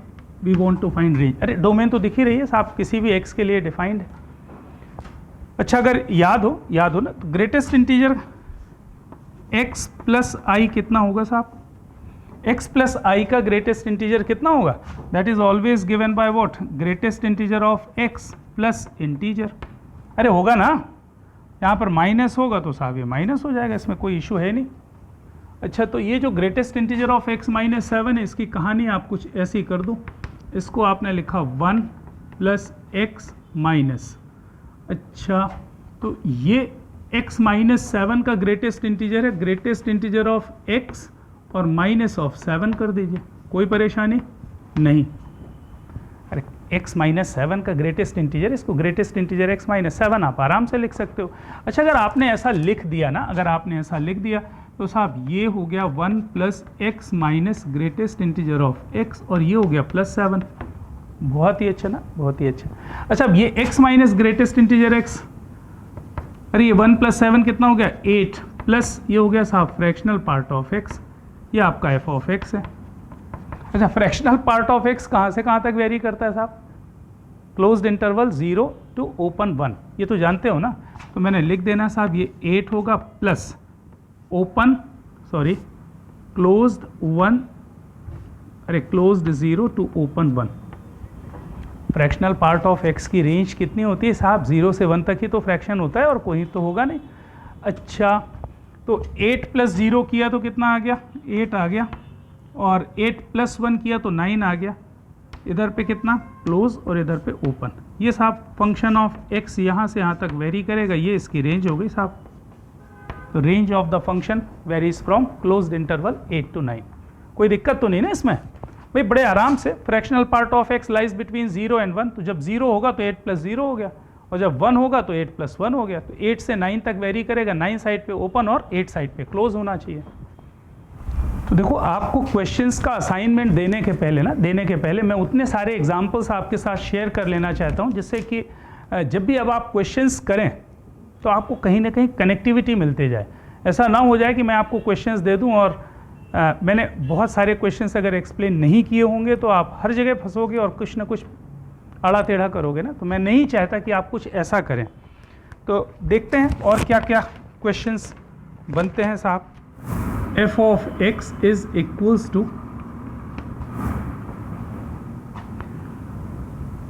Speaker 1: we want to find range. अरे डोमेन तो दिख ही रही है साहब, किसी भी x के लिए डिफाइंड है। अच्छा अगर याद हो ना, तो ग्रेटेस्ट इंटीजर x प्लस आई कितना होगा साहब? x प्लस आई का ग्रेटेस्ट इंटीजर कितना होगा? That is always given by what? Greatest integer of x plus integer. अरे होगा ना, यहाँ पर माइनस होगा तो साहब ये माइनस हो जाएगा, इसमें कोई इशू है नहीं। अच्छा तो ये जो greatest integer of x minus 7 है, इसकी कहानी आप कुछ ऐसी कर दो, इसको आपने लिखा 1 प्लस एक्स माइनस। अच्छा तो ये x माइनस 7 का ग्रेटेस्ट इंटीजर है, ग्रेटेस्ट इंटीजर ऑफ x और माइनस ऑफ 7 कर दीजिए, कोई परेशानी नहीं। अरे x माइनस 7 का ग्रेटेस्ट इंटीजर, इसको ग्रेटेस्ट इंटीजर x माइनस 7 आप आराम से लिख सकते हो। अच्छा अगर आपने ऐसा लिख दिया ना, अगर आपने ऐसा लिख दिया तो साहब ये हो गया 1 plus x minus greatest integer of x और ये हो गया प्लस 7। बहुत ही अच्छा ना, बहुत ही अच्छा। अच्छा अब ये x minus greatest integer x, अरे ये 1 प्लस 7 कितना हो गया? 8 प्लस ये हो गया साहब फ्रैक्शनल पार्ट ऑफ x, ये आपका f ऑफ x है। अच्छा फ्रैक्शनल पार्ट ऑफ x कहाँ से कहाँ तक वेरी करता है साहब? क्लोज्ड इंटरवल 0 टू ओपन 1, ये तो जानते हो ना। तो मैंने लिख देना साहब ये 8 होगा प्लस ओपन क्लोज्ड 1, अरे closed 0 to open 1। Fractional part of x की रेंज कितनी होती है साहब? 0 से 1 तक ही तो फ्रैक्शन होता है और कोई तो होगा नहीं। अच्छा, तो 8 प्लस 0 किया तो कितना आ गया? 8 आ गया, और 8 प्लस 1 किया तो 9 आ गया। इधर पे कितना? क्लोज, और इधर पे ओपन। ये साहब फंक्शन ऑफ x यहाँ से यहाँ तक वेरी करेगा, ये इसकी रेंज हो गई साहब। तो range of the function varies from closed interval 8 to 9। कोई दिक्कत तो नहीं ना इसमें भाई? बड़े आराम से fractional part of x lies between 0 and 1। तो जब 0 होगा तो 8 प्लस 0 हो गया, और जब 1 होगा तो 8 प्लस 1 हो गया। तो 8 से 9 तक वेरी करेगा, 9 साइड पे ओपन और 8 साइड पे क्लोज होना चाहिए। तो देखो, आपको क्वेश्चंस का असाइनमेंट देने के पहले मैं उतने सारे एग्जांपल्स आपके साथ शेयर कर लेना चाहता हूं, जिससे कि जब भी अब आप क्वेश्चंस करें तो आपको कहीं ना कहीं कनेक्टिविटी मिलती जाए। ऐसा ना हो जाए कि मैं आपको क्वेश्चंस दे दूं और मैंने बहुत सारे क्वेश्चंस अगर एक्सप्लेन नहीं किए होंगे तो आप हर जगह फंसोगे और कुछ ना कुछ आड़ा टेढ़ा करोगे ना। तो मैं नहीं चाहता कि आप कुछ ऐसा करें। तो देखते हैं और क्या क्या क्वेश्चंस बनते हैं साहब। f of x is equals to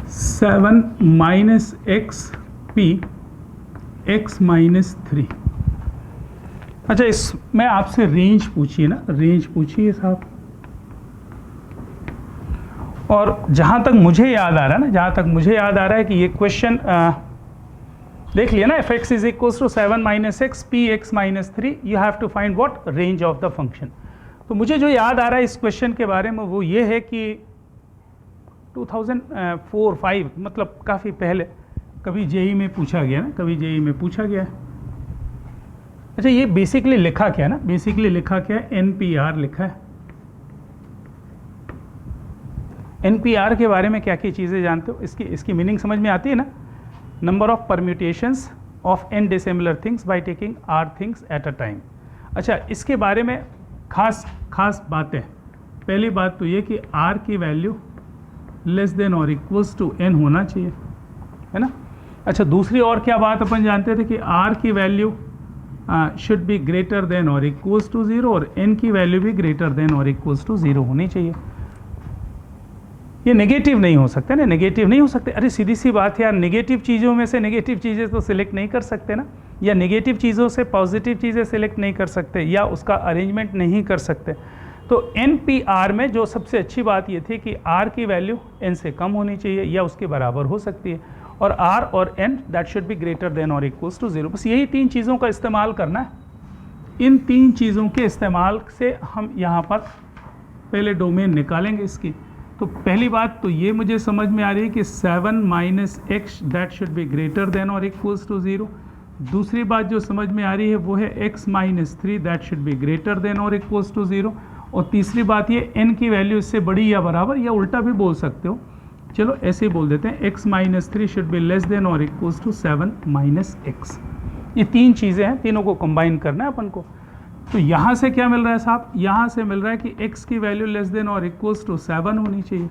Speaker 1: 7 minus x p x minus 3। अच्छा, इसमें आपसे रेंज पूछिए ना, रेंज पूछिए साहब। और जहाँ तक मुझे याद आ रहा है कि ये क्वेश्चन देख लिया ना, f x is equals to 7 minus x p x minus 3, you have to find what? Range of the function. तो मुझे जो याद आ रहा है इस क्वेश्चन के बारे में वो ये है कि 2004-5 मतलब काफ़ी पहले कभी जेई में पूछा गया है। अच्छा, ये बेसिकली लिखा क्या है ना, NPR लिखा है। NPR के बारे में क्या क्या चीज़ें जानते हो? इसकी मीनिंग समझ में आती है ना? Number of permutations of n dissimilar things by taking r things at a time. अच्छा, इसके बारे में खास बातें। पहली बात तो ये कि r की वैल्यू लेस देन और इक्वल्स टू n होना चाहिए, है ना। अच्छा, दूसरी और क्या बात अपन जानते थे कि r की value should be greater than और इक्वल्स टू 0, और n की वैल्यू भी ग्रेटर देन और इक्वल्स टू 0 होनी चाहिए। ये नेगेटिव नहीं हो सकते ना, नेगेटिव नहीं हो सकते। अरे सीधी सी बात है यार, नेगेटिव चीज़ों में से नेगेटिव चीज़ें तो सिलेक्ट नहीं कर सकते ना, या नेगेटिव चीज़ों से पॉजिटिव चीज़ें सिलेक्ट नहीं कर सकते, या उसका अरेंजमेंट नहीं कर सकते। तो NPR में जो सबसे अच्छी बात ये थी कि R की वैल्यू n से कम होनी चाहिए या उसके बराबर हो सकती है, और R और n that should be greater than और इक्वल्स टू 0। बस यही 3 चीज़ों का इस्तेमाल करना है। इन 3 चीज़ों के इस्तेमाल से हम यहाँ पर पहले डोमेन निकालेंगे इसकी। तो पहली बात तो ये मुझे समझ में आ रही है कि 7 minus x that should be greater than और इक्वल्स टू 0। दूसरी बात जो समझ में आ रही है वो है x minus 3 that should be greater than और इक्वल्स टू 0। और तीसरी बात ये n की वैल्यू इससे बड़ी या बराबर, या उल्टा भी बोल सकते हो, चलो ऐसे ही बोल देते हैं, x minus 3 should be less than और इक्वल्स टू 7 माइनस एक्स। ये 3 चीज़ें हैं, तीनों को कंबाइन करना है अपन को। तो यहाँ से क्या मिल रहा है साहब? यहाँ से मिल रहा है कि x की वैल्यू लेस देन और इक्वल्स टू 7 होनी चाहिए।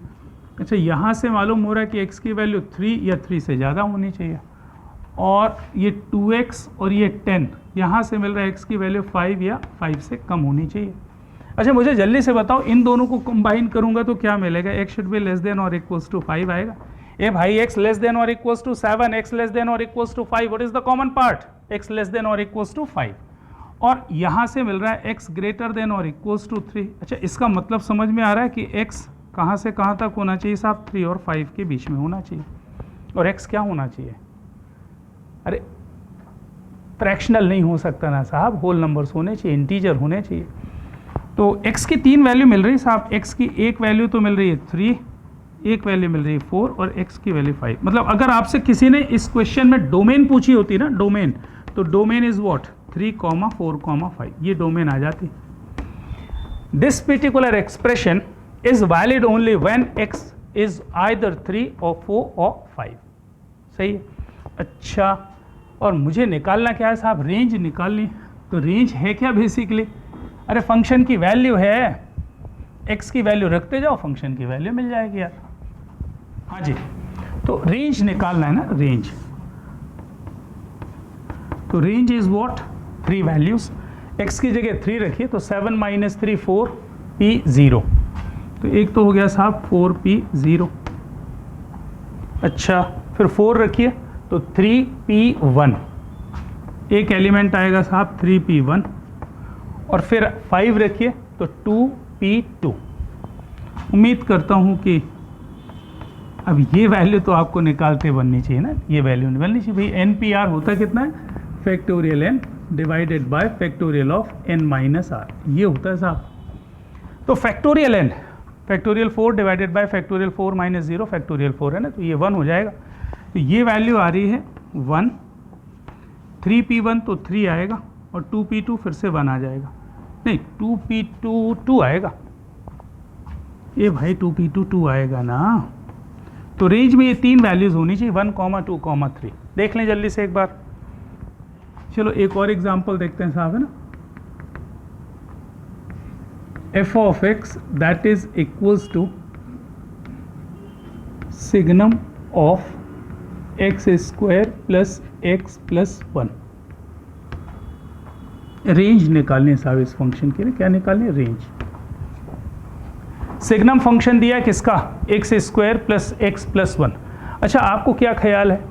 Speaker 1: अच्छा, यहाँ से मालूम हो रहा है कि x की वैल्यू 3 या 3 से ज़्यादा होनी चाहिए, और ये 2x और ये 10, यहाँ से मिल रहा है x की वैल्यू 5 या 5 से कम होनी चाहिए। अच्छा, मुझे जल्दी से बताओ, इन दोनों को कंबाइन करूँगा तो क्या मिलेगा? x should be less than और इक्वल्स टू 5 आएगा। ए भाई, x लेस देन और equals to 7, x less than और equals to 5, what is the common part? x less than और इक्वल्स टू 5। और यहाँ से मिल रहा है x ग्रेटर देन और इक्वल्स टू 3। अच्छा, इसका मतलब समझ में आ रहा है कि x कहाँ से कहाँ तक होना चाहिए साहब? 3 और 5 के बीच में होना चाहिए। और x क्या होना चाहिए? अरे फ्रैक्शनल नहीं हो सकता ना साहब, होल नंबर्स होने चाहिए, इंटीजर होने चाहिए। तो x की 3 वैल्यू मिल रही है साहब। x की एक वैल्यू तो मिल रही है 3, एक वैल्यू मिल रही है 4, और x की वैल्यू 5। मतलब अगर आपसे किसी ने इस क्वेश्चन में डोमेन पूछी होती ना, डोमेन, तो डोमेन इज व्हाट? 3, 4, 5, ये डोमेन आ जाती। This particular expression is valid only when x is either 3 और 4 और 5। सही है। अच्छा, और मुझे निकालना क्या है साहब? रेंज निकालनी। तो रेंज है क्या बेसिकली? अरे फंक्शन की वैल्यू है, x की वैल्यू रखते जाओ, फंक्शन की वैल्यू मिल जाएगी यार। हाँ जी, तो रेंज निकालना है ना, रेंज। तो range is what, 3 values, x की जगह 3 रखिए तो 7 - 3 4 p0, तो एक तो हो गया साहब 4p0। अच्छा फिर 4 रखिए तो 3p1, एक एलिमेंट आएगा साहब 3p1, और फिर 5 रखिए तो 2p2। उम्मीद करता हूँ कि अब ये वैल्यू तो आपको निकालते बननी चाहिए ना, ये वैल्यू नहीं बननी चाहिए भाई। NPR होता कितना है, factorial n divided by factorial of n minus r, ये होता है साहब। तो factorial n, factorial 4 divided by factorial 4 minus 0 factorial 4 है ना, तो ये 1 हो जाएगा। तो ये वैल्यू आ रही है 1, 3p1 तो 3 आएगा और 2p2 फिर से 1 आ जाएगा, नहीं 2p2 2 आएगा, ये भाई 2p2 2 आएगा ना। तो रेंज में ये 3 वैल्यूज होनी चाहिए, 1, 2, 3। देख लें जल्दी से एक बार। चलो एक और एग्जांपल देखते हैं साहब, है ना। f of x that is equals to signum of x square plus x plus 1। Range निकालनी है साहब इस फंक्शन के लिए, क्या निकालनी है, रेंज। सिग्नम फंक्शन दिया है किसका, x square plus x plus 1। अच्छा आपको क्या ख्याल है,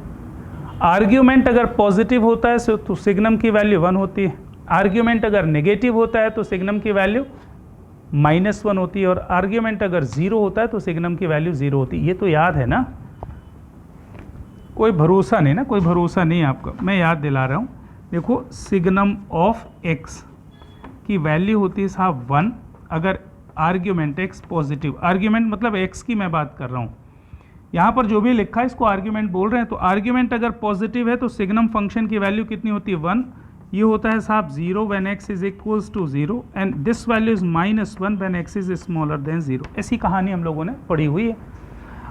Speaker 1: आर्ग्यूमेंट अगर पॉजिटिव होता है तो सिग्नम की वैल्यू 1 होती है, आर्ग्यूमेंट अगर नेगेटिव होता है तो सिग्नम की वैल्यू -1 होती है, और आर्ग्यूमेंट अगर 0 होता है तो सिग्नम की वैल्यू 0 होती है। ये तो याद है ना, कोई भरोसा नहीं ना, कोई भरोसा नहीं आपका, मैं याद दिला रहा हूँ। देखो सिग्नम ऑफ x की वैल्यू होती है साहब 1 अगर आर्ग्यूमेंट x पॉजिटिव, आर्ग्यूमेंट मतलब x की मैं बात कर रहा हूँ, यहाँ पर जो भी लिखा है इसको आर्ग्यूमेंट बोल रहे हैं। तो आर्ग्यूमेंट अगर पॉजिटिव है तो सिग्नम फंक्शन की वैल्यू कितनी होती है, 1। ये होता है साहब 0 when x is equals to 0 and this value is -1 when x is smaller than 0। ऐसी कहानी हम लोगों ने पढ़ी हुई है।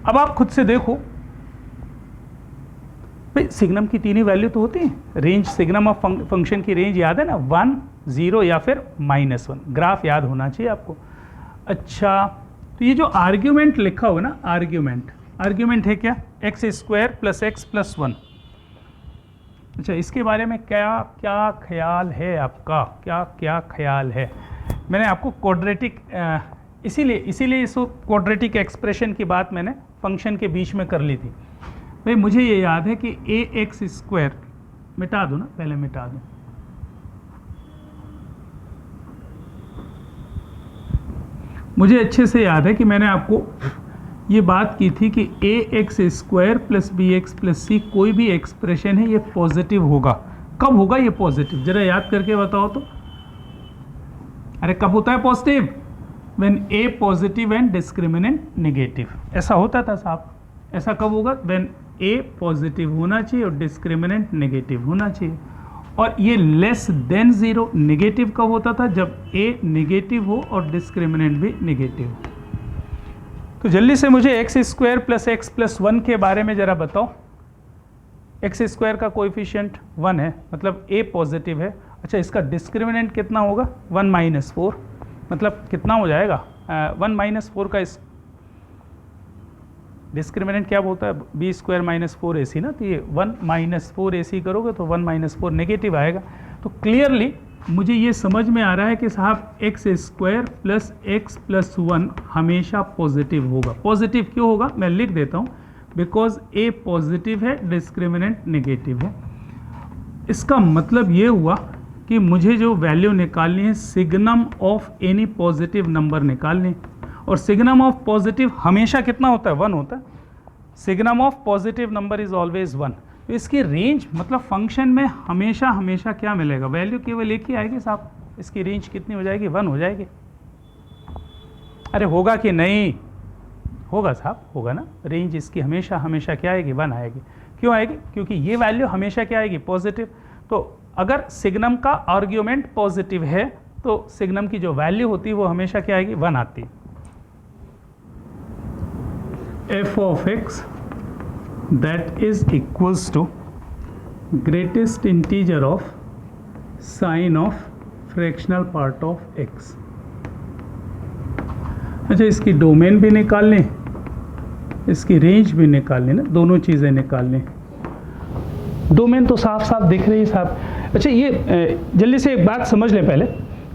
Speaker 1: अब आप खुद से देखो भाई, सिग्नम की 3 ही वैल्यू तो होती है। रेंज, सिग्नम ऑफ फंक्शन की रेंज याद है ना, 1, 0 या फिर -1। ग्राफ याद होना चाहिए आपको। अच्छा तो ये जो आर्ग्यूमेंट लिखा हुआ ना, आर्ग्यूमेंट है क्या, x square plus x plus 1। अच्छा इसके बारे में क्या क्या ख्याल है आपका, क्या क्या ख्याल है। मैंने आपको क्वाड्रेटिक, इसीलिए इस क्वाड्रेटिक एक्सप्रेशन की बात मैंने फंक्शन के बीच में कर ली थी। भाई मुझे ये याद है कि ax², मिटा दो ना, पहले मिटा दो। मुझे अच्छे से याद है कि मैंने आपको ये बात की थी कि ax² plus bx plus c कोई भी एक्सप्रेशन है ये पॉजिटिव होगा। कब होगा ये पॉजिटिव, जरा याद करके बताओ तो। अरे कब होता है positive, when a positive and discriminant negative. ऐसा होता था साहब, ऐसा कब होगा, व्हेन a पॉजिटिव होना चाहिए और डिस्क्रिमिनेंट नेगेटिव होना चाहिए। और ये लेस देन 0 नेगेटिव कब होता था, जब a नेगेटिव हो और डिस्क्रिमिनेंट भी नेगेटिव हो। तो जल्दी से मुझे x² प्लस एक्स प्लस 1 के बारे में ज़रा बताओ। x² का कोएफिशिएंट 1 है, मतलब a पॉजिटिव है। अच्छा इसका डिस्क्रिमिनेंट कितना होगा, 1 - 4, मतलब कितना हो जाएगा, 1 - 4 का डिस्क्रिमिनेंट क्या बोलता है, b² - 4ac ना। तो ये 1 - 4ac करोगे तो 1 - 4 नेगेटिव आएगा। तो क्लियरली मुझे ये समझ में आ रहा है कि साहब x² प्लस एक्स प्लस 1 हमेशा पॉजिटिव होगा। पॉजिटिव क्यों होगा, मैं लिख देता हूँ, बिकॉज a पॉजिटिव है, डिस्क्रिमिनेंट नेगेटिव है। इसका मतलब ये हुआ कि मुझे जो वैल्यू निकालनी है, signum of any positive number निकालनी है। और सिग्नम ऑफ पॉजिटिव हमेशा कितना होता है, 1 होता है। Signum of positive number is always 1। तो इसकी रेंज मतलब फंक्शन में हमेशा क्या मिलेगा, वैल्यू केवल एक ही आएगी साहब। इसकी रेंज कितनी हो जाएगी, 1 हो जाएगी। अरे होगा कि नहीं, होगा साहब, होगा ना। रेंज इसकी हमेशा क्या आएगी, 1 आएगी। क्यों आएगी, क्योंकि ये वैल्यू हमेशा क्या आएगी, पॉजिटिव। तो अगर सिग्नम का आर्ग्यूमेंट पॉजिटिव है तो सिग्नम की जो वैल्यू होती है वो हमेशा क्या आएगी, 1 आती है। f of x that is equals to greatest integer of sine of fractional part of x। अच्छा इसकी डोमेन भी निकाल लें, इसकी रेंज भी निकालनी ना, दोनों चीज़ें निकालनी। डोमेन तो साफ साफ दिख रही है साहब। अच्छा ये जल्दी से एक बात समझ लें पहले,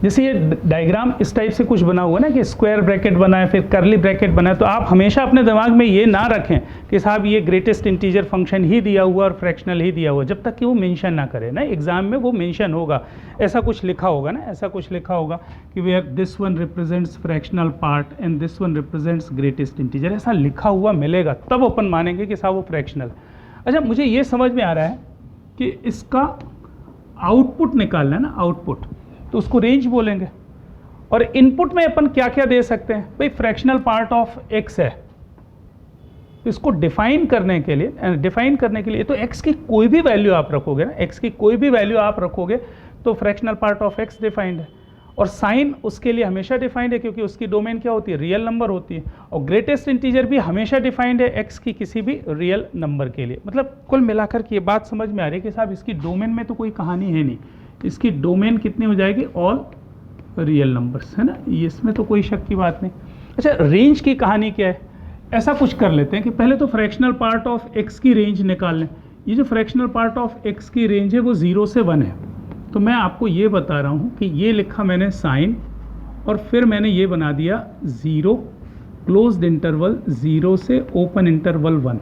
Speaker 1: जैसे ये डायग्राम इस टाइप से कुछ बना हुआ ना कि स्क्वायर ब्रैकेट बना है फिर करली ब्रैकेट बना है, तो आप हमेशा अपने दिमाग में ये ना रखें कि साहब ये ग्रेटेस्ट इंटीजर फंक्शन ही दिया हुआ और फ्रैक्शनल ही दिया हुआ, जब तक कि वो मेंशन ना करे ना। एग्जाम में वो मेंशन होगा, ऐसा कुछ लिखा होगा ना, ऐसा कुछ लिखा होगा कि where this one represents fractional part and this one represents greatest integer, ऐसा लिखा हुआ मिलेगा तब अपन मानेंगे कि साहब वो फ्रैक्शनल है। अच्छा मुझे ये समझ में आ रहा है कि इसका आउटपुट निकालना है ना, आउटपुट, तो उसको रेंज बोलेंगे। और इनपुट में अपन क्या क्या दे सकते हैं भाई, फ्रैक्शनल पार्ट ऑफ एक्स है, तो इसको डिफाइन करने के लिए तो एक्स की कोई भी वैल्यू आप रखोगे ना, एक्स की कोई भी वैल्यू आप रखोगे तो fractional part of x defined है। और साइन उसके लिए हमेशा डिफाइंड है क्योंकि उसकी डोमेन क्या होती है, रियल नंबर होती है। और ग्रेटेस्ट इंटीजर भी हमेशा डिफाइंड है एक्स की किसी भी रियल नंबर के लिए। मतलब कुल मिलाकर के ये बात समझ में आ रही है कि साहब इसकी डोमेन में तो कोई कहानी है नहीं, इसकी डोमेन कितनी हो जाएगी, ऑल रियल नंबर्स, है ना, ये इसमें तो कोई शक की बात नहीं। अच्छा रेंज की कहानी क्या है, ऐसा कुछ कर लेते हैं कि पहले तो फ्रैक्शनल पार्ट ऑफ एक्स की रेंज निकाल लें। ये जो फ्रैक्शनल पार्ट ऑफ एक्स की रेंज है वो 0 से 1 है, तो मैं आपको ये बता रहा हूँ कि ये लिखा मैंने साइन और फिर मैंने ये बना दिया 0 क्लोज्ड इंटरवल 0 से ओपन इंटरवल 1।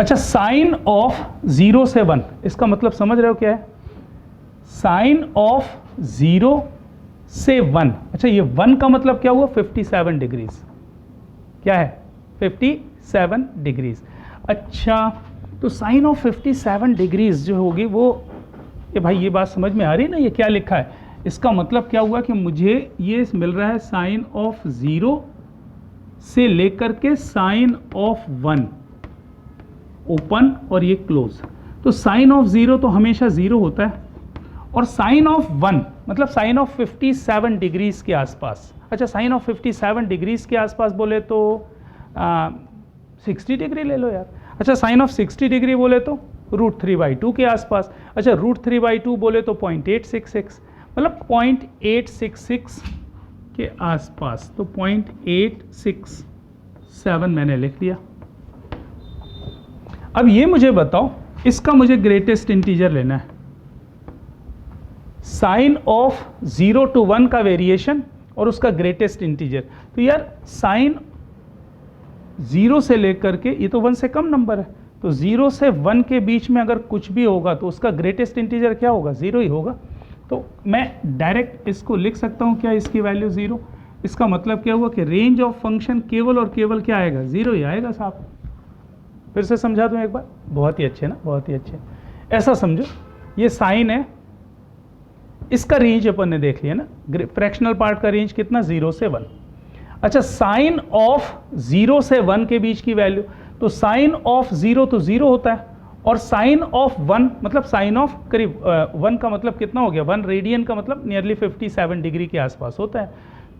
Speaker 1: अच्छा साइन ऑफ 0 से 1 इसका मतलब समझ रहे हो क्या है, साइन ऑफ 0 से 1। अच्छा ये 1 का मतलब क्या हुआ, 57 डिग्रीज, क्या है 57 डिग्रीज। अच्छा तो साइन ऑफ 57 डिग्रीज जो होगी वो, ये भाई ये बात समझ में आ रही है ना, ये क्या लिखा है, इसका मतलब क्या हुआ कि मुझे ये मिल रहा है साइन ऑफ 0 से लेकर के साइन ऑफ 1 ओपन और ये क्लोज। तो साइन ऑफ 0 तो हमेशा 0 होता है और साइन ऑफ 1 मतलब साइन ऑफ 57 डिग्रीज के आसपास। अच्छा साइन ऑफ 57 डिग्रीज के आसपास बोले तो 60 डिग्री ले लो यार। अच्छा साइन ऑफ 60 डिग्री बोले तो √3/2 के आसपास। अच्छा √3/2 बोले तो 0.866 मतलब 0.866 के आसपास, तो 0.867 मैंने लिख दिया। अब ये मुझे बताओ, इसका मुझे ग्रेटेस्ट इंटीजर लेना है, साइन ऑफ 0 to 1 का वेरिएशन और उसका ग्रेटेस्ट इंटीजर। तो यार साइन 0 से लेकर के, ये तो 1 से कम नंबर है, तो 0 से 1 के बीच में अगर कुछ भी होगा तो उसका ग्रेटेस्ट इंटीजर क्या होगा, 0 ही होगा। तो मैं डायरेक्ट इसको लिख सकता हूँ क्या, इसकी वैल्यू 0। इसका मतलब क्या हुआ कि रेंज ऑफ फंक्शन केवल और केवल क्या आएगा, 0 ही आएगा साहब। फिर से समझा दूँ एक बार, बहुत ही अच्छे ना, बहुत ही अच्छे। ऐसा समझो ये साइन है, इसका रेंज अपन ने देख लिया ना, फ्रैक्शनल पार्ट का रेंज कितना, 0 से 1। अच्छा साइन ऑफ 0 से 1 के बीच की वैल्यू, तो साइन ऑफ 0 तो 0 होता है और साइन ऑफ 1 मतलब साइन ऑफ करीब 1 का मतलब कितना हो गया, 1 रेडियन का मतलब नियरली 57 डिग्री के आसपास होता है।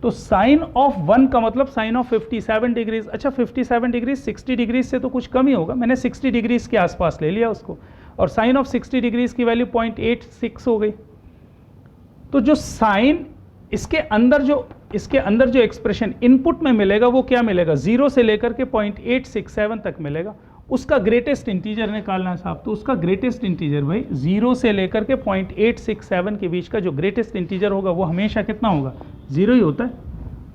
Speaker 1: तो साइन ऑफ 1 का मतलब साइन ऑफ 57 डिग्रीज। अच्छा 57 डिग्रीज 60 डिग्रीज से तो कुछ कम ही होगा, मैंने 60 डिग्रीज के आसपास ले लिया उसको, और साइन ऑफ 60 डिग्रीज की वैल्यू 0.86 हो गई। तो जो साइन इसके अंदर जो एक्सप्रेशन इनपुट में मिलेगा वो क्या मिलेगा, 0 से लेकर के 0.867 तक मिलेगा। उसका ग्रेटेस्ट इंटीजर निकालना है साहब, तो उसका ग्रेटेस्ट इंटीजर भाई 0 से लेकर के 0.867 के बीच का जो ग्रेटेस्ट इंटीजर होगा वो हमेशा कितना होगा, 0 ही होता है।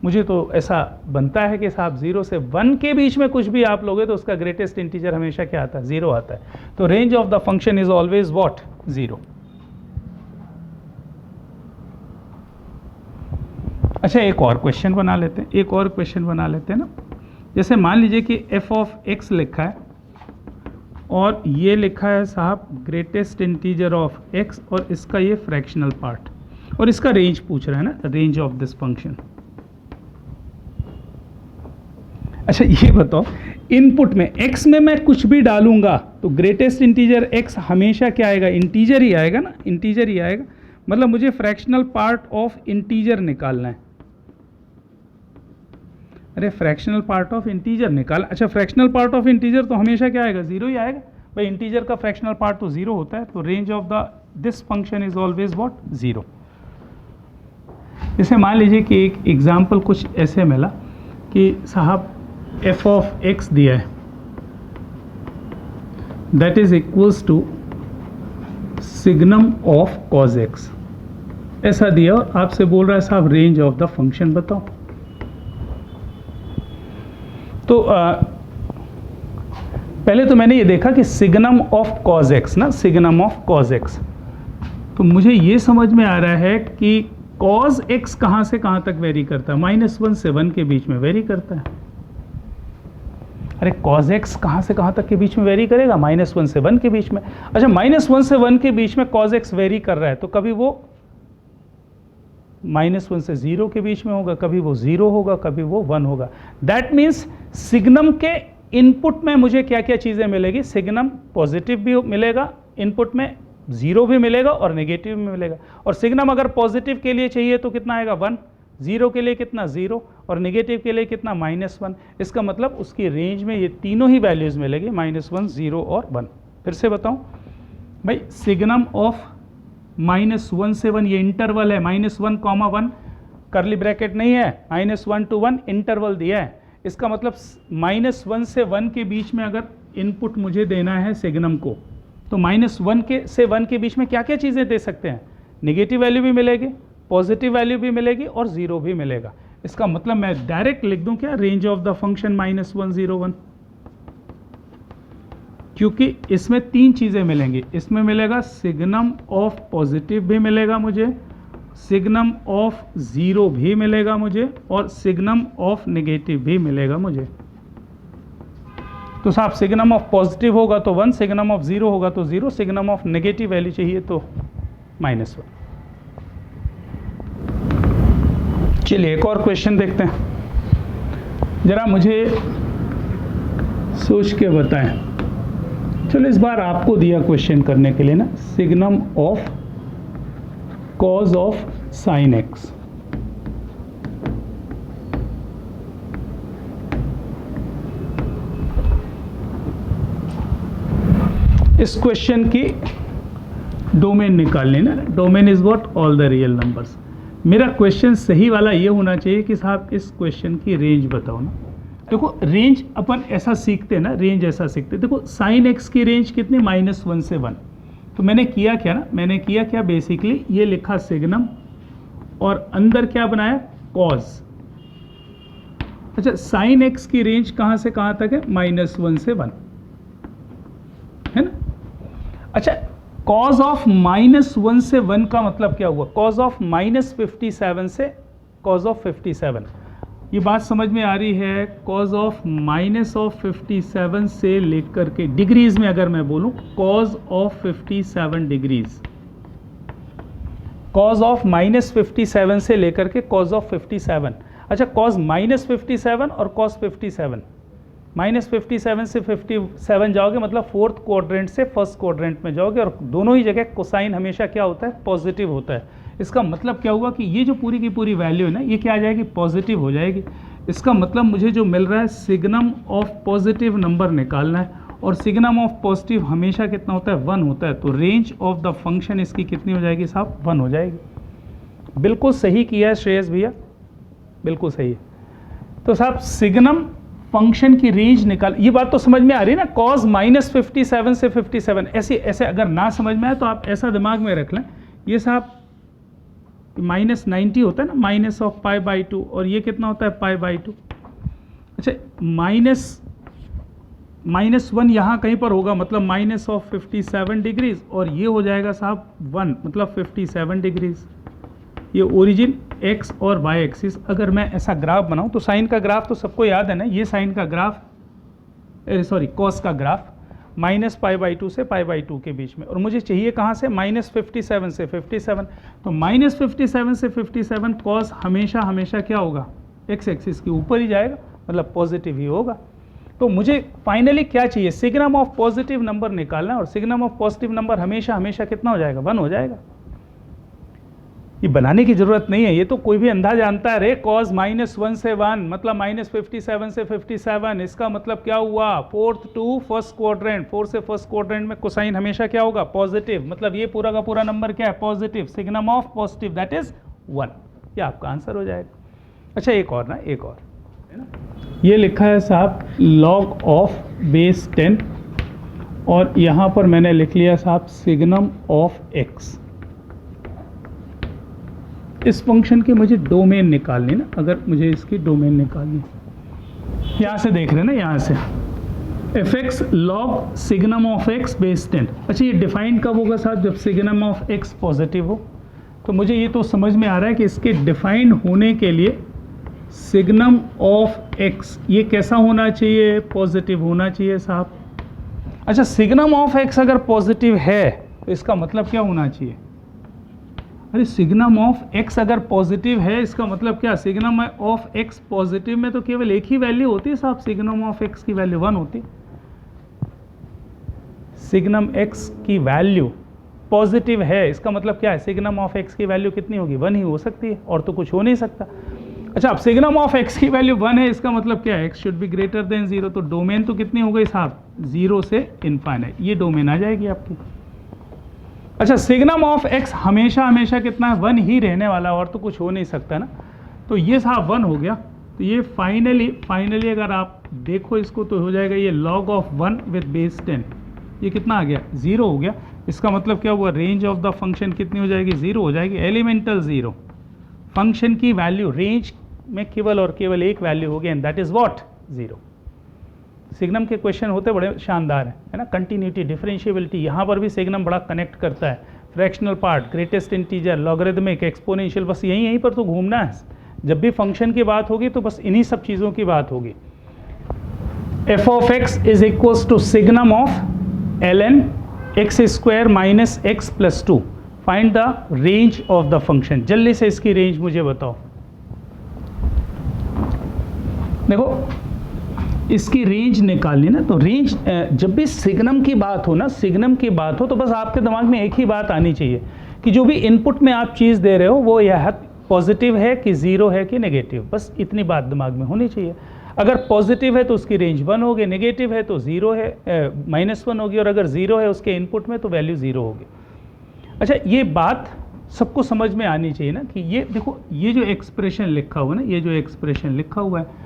Speaker 1: मुझे तो ऐसा बनता है कि साहब 0 से 1 के बीच में कुछ भी आप लोगे तो उसका ग्रेटेस्ट इंटीजर हमेशा क्या आता है, 0 आता है। तो range of the function is always what, 0। अच्छा एक और क्वेश्चन बना लेते हैं, ना, जैसे मान लीजिए कि f ऑफ x लिखा है और ये लिखा है साहब ग्रेटेस्ट इंटीजर ऑफ x और इसका ये फ्रैक्शनल पार्ट और इसका रेंज पूछ रहा है ना, रेंज ऑफ दिस फंक्शन। अच्छा ये बताओ, इनपुट में x में मैं कुछ भी डालूंगा तो ग्रेटेस्ट इंटीजर x हमेशा क्या आएगा, इंटीजर ही आएगा ना, इंटीजर ही आएगा। मतलब मुझे फ्रैक्शनल पार्ट ऑफ इंटीजर निकालना है। अरे फ्रैक्शनल पार्ट ऑफ इंटीजर निकाल। अच्छा फ्रैक्शनल पार्ट ऑफ इंटीजर तो हमेशा क्या आएगा, 0 ही आएगा भाई, इंटीजर का फ्रैक्शनल पार्ट तो 0 होता है। तो range of the this function is always what, 0। जैसे मान लीजिए कि एक एग्जाम्पल कुछ ऐसे मिला कि साहब f ऑफ x दिया है, that is equals to signum of cos x, ऐसा दिया और आपसे बोल रहा है साहब रेंज ऑफ द फंक्शन बताओ। तो पहले तो मैंने ये देखा कि सिग्नम ऑफ कॉज x ना, सिग्नम ऑफ कॉज x, तो मुझे ये समझ में आ रहा है कि कॉज x कहाँ से कहाँ तक वेरी करता है, -1 से 1 के बीच में वेरी करता है। अरे कॉज x कहाँ से कहाँ तक के बीच में वेरी करेगा, -1 से 1 के बीच में। अच्छा -1 से 1 के बीच में कॉज x वेरी कर रहा है, तो कभी वो -1 से 0 के बीच में होगा, कभी वो 0 होगा, कभी वो 1 होगा। दैट मीन्स सिग्नम के इनपुट में मुझे क्या क्या चीज़ें मिलेगी, सिग्नम पॉजिटिव भी मिलेगा, इनपुट में 0 भी मिलेगा और नेगेटिव भी मिलेगा। और सिग्नम अगर पॉजिटिव के लिए चाहिए तो कितना आएगा 1, 0 के लिए कितना 0 और नेगेटिव के लिए कितना -1। इसका मतलब उसकी रेंज में ये तीनों ही वैल्यूज़ मिलेगी, -1, 0 और 1। फिर से बताऊँ भाई, सिग्नम ऑफ -1 से 1 ये इंटरवल है, -1, 1 करली ब्रैकेट नहीं है, -1 to 1 इंटरवल दिया है। इसका मतलब -1 से 1 के बीच में अगर इनपुट मुझे देना है सिग्नम को, तो -1 से 1 के बीच में क्या क्या चीज़ें दे सकते हैं, नेगेटिव वैल्यू भी मिलेगी, पॉजिटिव वैल्यू भी मिलेगी और 0 भी मिलेगा। इसका मतलब मैं डायरेक्ट लिख दूं क्या, रेंज ऑफ द फंक्शन -1, 0, 1, क्योंकि इसमें तीन चीज़ें मिलेंगी। इसमें मिलेगा सिग्नम ऑफ पॉजिटिव भी मिलेगा मुझे, सिग्नम ऑफ 0 भी मिलेगा मुझे और सिग्नम ऑफ नेगेटिव भी मिलेगा मुझे। तो साहब सिग्नम ऑफ पॉजिटिव होगा तो 1, सिग्नम ऑफ 0 होगा तो 0, सिग्नम ऑफ नेगेटिव वैल्यू चाहिए तो -1। चलिए एक और क्वेश्चन देखते हैं, जरा मुझे सोच के बताएं। चलो इस बार आपको दिया क्वेश्चन करने के लिए ना, signum of cause of sine x। इस क्वेश्चन की डोमेन निकालनी ना, domain is what, all the real numbers. मेरा क्वेश्चन सही वाला ये होना चाहिए कि साहब इस क्वेश्चन की रेंज बताओ ना। देखो रेंज अपन ऐसा सीखते हैं ना, रेंज ऐसा सीखते, देखो साइन x की रेंज कितनी, -1 से 1। तो मैंने किया क्या ना, मैंने किया क्या, बेसिकली ये लिखा सिग्नम और अंदर क्या बनाया, कॉज। अच्छा साइन x की रेंज कहाँ से कहाँ तक है, -1 से 1 है ना। अच्छा कॉज ऑफ -1 से 1 का मतलब क्या हुआ, कॉज ऑफ -57 से कॉज ऑफ 57। ये बात समझ में आ रही है, कॉज ऑफ -57 से लेकर के डिग्रीज में अगर मैं बोलूं, cause of 57 degrees, cause of -57 से लेकर के कॉज ऑफ 57। अच्छा कॉज -57 और कॉज 57, -57 से 57 जाओगे मतलब फोर्थ क्वाड्रेंट से फर्स्ट क्वाड्रेंट में जाओगे और दोनों ही जगह कोसाइन हमेशा क्या होता है, पॉजिटिव होता है। इसका मतलब क्या हुआ कि ये जो पूरी की पूरी वैल्यू है ना, ये क्या आ जाएगी, पॉजिटिव हो जाएगी। इसका मतलब मुझे जो मिल रहा है, सिग्नम ऑफ पॉजिटिव नंबर निकालना है और सिग्नम ऑफ पॉजिटिव हमेशा कितना होता है, 1 होता है। तो रेंज ऑफ द फंक्शन इसकी कितनी हो जाएगी साहब, 1 हो जाएगी। बिल्कुल सही किया है श्रेयस भैया, बिल्कुल सही है। तो साहब सिग्नम फंक्शन की रेंज निकाल, ये बात तो समझ में आ रही है ना, कॉज -57 से 57। ऐसे अगर ना समझ में आए तो आप ऐसा दिमाग में रख लें, ये साहब -90 होता है ना, माइनस ऑफ π/2 और ये कितना होता है, π/2। अच्छा -1 यहाँ कहीं पर होगा, मतलब माइनस ऑफ 57 डिग्रीज और ये हो जाएगा साहब 1, मतलब 57 डिग्रीज। ये ओरिजिन x और y एक्सिस। अगर मैं ऐसा ग्राफ बनाऊं तो साइन का ग्राफ तो सबको याद है ना, ये साइन का ग्राफ, सॉरी कॉस का ग्राफ -π/2 से π/2 के बीच में, और मुझे चाहिए कहाँ से, -57 से 57। तो -57 से 57 कॉस हमेशा हमेशा क्या होगा, x एक्सिस के ऊपर ही जाएगा, मतलब पॉजिटिव ही होगा। तो मुझे फाइनली क्या चाहिए, सिग्नम ऑफ पॉजिटिव नंबर निकालना है और सिग्नम ऑफ पॉजिटिव नंबर हमेशा हमेशा कितना हो जाएगा, 1 हो जाएगा। ये बनाने की जरूरत नहीं है, ये तो कोई भी अंधा जानता है। रे कॉस -1 से 1 मतलब -57 से 57, इसका मतलब क्या हुआ, fourth to first quadrant, fourth से फर्स्ट क्वाड्रेंट में कोसाइन हमेशा क्या होगा, पॉजिटिव, मतलब ये पूरा का पूरा नंबर क्या है, positive. Signum of positive that is 1, ये आपका आंसर हो जाएगा। अच्छा एक और ना, एक और है ना, ये लिखा है साहब log ऑफ बेस 10 और यहाँ पर मैंने लिख लिया साहब सिग्नम ऑफ x। इस फंक्शन के मुझे डोमेन निकालनी ना, अगर मुझे इसकी डोमेन निकालनी, यहाँ से देख रहे हैं ना, यहाँ से F x log signum of x base 10। अच्छा ये डिफाइन कब होगा साहब? जब सिग्नम ऑफ एक्स पॉजिटिव हो। तो मुझे ये तो समझ में आ रहा है कि इसके डिफाइन होने के लिए सिग्नम ऑफ एक्स ये कैसा होना चाहिए? पॉजिटिव होना चाहिए साहब। अच्छा सिग्नम ऑफ एक्स अगर पॉजिटिव है तो इसका मतलब क्या होना चाहिए? अरे सिग्नम ऑफ एक्स अगर पॉजिटिव है इसका मतलब क्या? सिग्नम ऑफ एक्स पॉजिटिव में तो केवल एक ही वैल्यू होती है साहब, सिग्नम ऑफ एक्स की वैल्यू 1 होती। सिग्नम एक्स की वैल्यू पॉजिटिव है इसका मतलब क्या है? सिग्नम ऑफ एक्स की वैल्यू कितनी होगी? 1 ही हो सकती है, और तो कुछ हो नहीं सकता। अच्छा अब सिग्नम ऑफ एक्स की वैल्यू 1 है, इसका मतलब क्या है? X should be greater then 0। तो डोमेन तो कितनी हो गई साहब? 0 से इनफाइनाइट, ये डोमेन आ जाएगी आपकी। अच्छा सिग्नम ऑफ एक्स हमेशा हमेशा कितना है? 1 ही रहने वाला, और तो कुछ हो नहीं सकता ना। तो ये साहब 1 हो गया, तो ये फाइनली अगर आप देखो इसको तो हो जाएगा ये log ऑफ 1 विद बेस 10, ये कितना आ गया? 0 हो गया। इसका मतलब क्या हुआ? रेंज ऑफ द फंक्शन कितनी हो जाएगी? 0 हो जाएगी, एलिमेंटल 0। फंक्शन की वैल्यू रेंज में केवल और केवल एक वैल्यू होगी, and that is what? 0। Signum के क्वेश्चन होते बड़े शानदार है ना, कंटिन्यूटी, डिफरेंशिएबिलिटी, यहाँ पर भी सिग्नम बड़ा कनेक्ट करता है। Fractional part, greatest integer, logarithmic, exponential, बस यहीं पर तो घूमना है। जब भी फंक्शन की बात होगी तो बस इन्हीं सब चीज़ों की बात होगी। F of x is equals to signum of ln x square minus x plus 2। Find the range of the function. जल्दी से इसकी रेंज मुझे बताओ। देखो इसकी रेंज निकालनी ना, तो रेंज जब भी सिग्नम की बात हो ना, सिग्नम की बात हो तो बस आपके दिमाग में एक ही बात आनी चाहिए कि जो भी इनपुट में आप चीज़ दे रहे हो वो यह पॉजिटिव है कि 0 है कि नेगेटिव, बस इतनी बात दिमाग में होनी चाहिए। अगर पॉजिटिव है तो उसकी रेंज 1 होगी, नेगेटिव है तो 0 है -1 होगी, और अगर 0 है उसके इनपुट में तो वैल्यू 0 होगी। अच्छा ये बात सबको समझ में आनी चाहिए ना कि ये देखो ये जो एक्सप्रेशन लिखा हुआ है ना, ये जो एक्सप्रेशन लिखा हुआ है,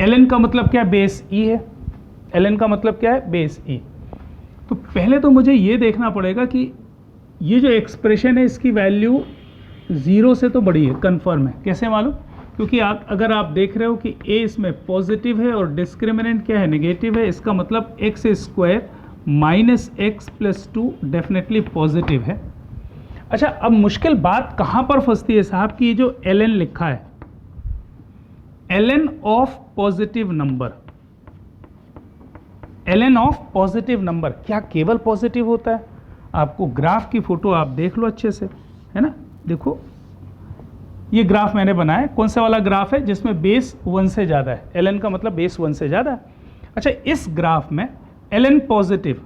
Speaker 1: ln का मतलब क्या? बेस e है। ln का मतलब क्या है? Base e। तो पहले तो मुझे ये देखना पड़ेगा कि ये जो एक्सप्रेशन है इसकी वैल्यू 0 से तो बड़ी है, कंफर्म है। कैसे मालूम? क्योंकि अगर आप देख रहे हो कि a इसमें पॉजिटिव है और डिस्क्रिमिनेंट क्या है? नेगेटिव है, इसका मतलब x square minus x plus 2 definitely positive है। अच्छा अब मुश्किल बात कहाँ पर फंसती है साहब कि ये जो ln लिखा है, ln of positive number, ln of positive number क्या केवल पॉजिटिव होता है? आपको ग्राफ की फोटो आप देख लो अच्छे से, है ना। देखो ये ग्राफ मैंने बनाया, कौन सा वाला ग्राफ है? जिसमें बेस 1 से ज़्यादा है, ln का मतलब बेस 1 से ज़्यादा है। अच्छा इस ग्राफ में ln पॉजिटिव,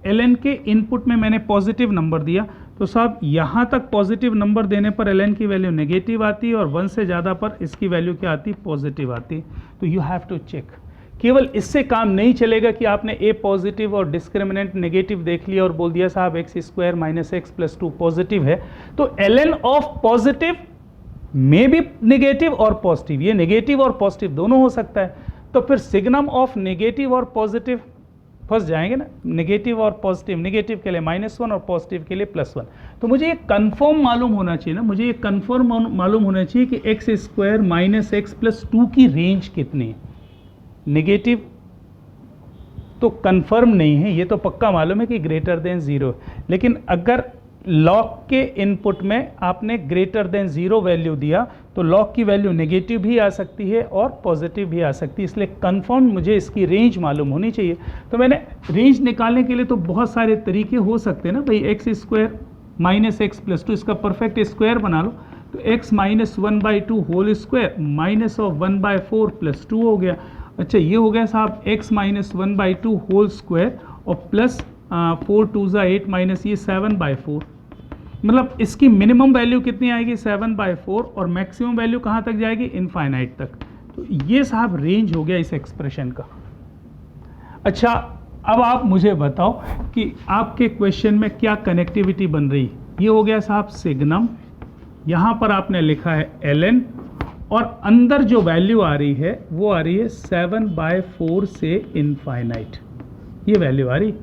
Speaker 1: ln के इनपुट में मैंने पॉजिटिव नंबर दिया, तो साहब यहाँ तक पॉजिटिव नंबर देने पर ln की वैल्यू नेगेटिव आती है, और 1 से ज़्यादा पर इसकी वैल्यू क्या आती है? पॉजिटिव आती है। तो यू हैव टू चेक। केवल इससे काम नहीं चलेगा कि आपने a पॉजिटिव और डिस्क्रिमिनेंट नेगेटिव देख लिया और बोल दिया साहब x square minus x plus 2 positive है, तो ln ऑफ पॉजिटिव में भी नेगेटिव और पॉजिटिव, ये नेगेटिव और पॉजिटिव दोनों हो सकता है। तो फिर सिग्नम ऑफ नेगेटिव और पॉजिटिव फंस जाएंगे ना, नेगेटिव और पॉजिटिव, नेगेटिव के लिए -1 और पॉजिटिव के लिए +1। तो मुझे ये कंफर्म मालूम होना चाहिए ना, मुझे ये कंफर्म मालूम होना चाहिए कि x square minus x plus 2 की रेंज कितनी है। नेगेटिव तो कंफर्म नहीं है, ये तो पक्का मालूम है कि ग्रेटर देन 0, लेकिन अगर लॉग के इनपुट में आपने ग्रेटर देन 0 वैल्यू दिया तो लॉग की वैल्यू नेगेटिव भी आ सकती है और पॉजिटिव भी आ सकती है, इसलिए कंफर्म मुझे इसकी रेंज मालूम होनी चाहिए। तो मैंने रेंज निकालने के लिए तो बहुत सारे तरीके हो सकते हैं ना भाई, x square minus x plus 2 इसका परफेक्ट स्क्वायर बना लो, तो x minus 1/2 whole square minus of 1/4 plus 2 हो गया। अच्छा ये हो गया साहब x माइनस 1/2 होल स्क्वायर और प्लस 4 2 8 माइनस ये 7/4, मतलब इसकी मिनिमम वैल्यू कितनी आएगी? 7/4, और मैक्सिमम वैल्यू कहाँ तक जाएगी? इनफाइनाइट तक। तो ये साहब रेंज हो गया इस एक्सप्रेशन का। अच्छा अब आप मुझे बताओ कि आपके क्वेश्चन में क्या कनेक्टिविटी बन रही है। ये हो गया साहब सिग्नम, यहाँ पर आपने लिखा है ln और अंदर जो वैल्यू आ रही है वो आ रही है 7/4 से इनफाइनाइट, ये वैल्यू आ रही,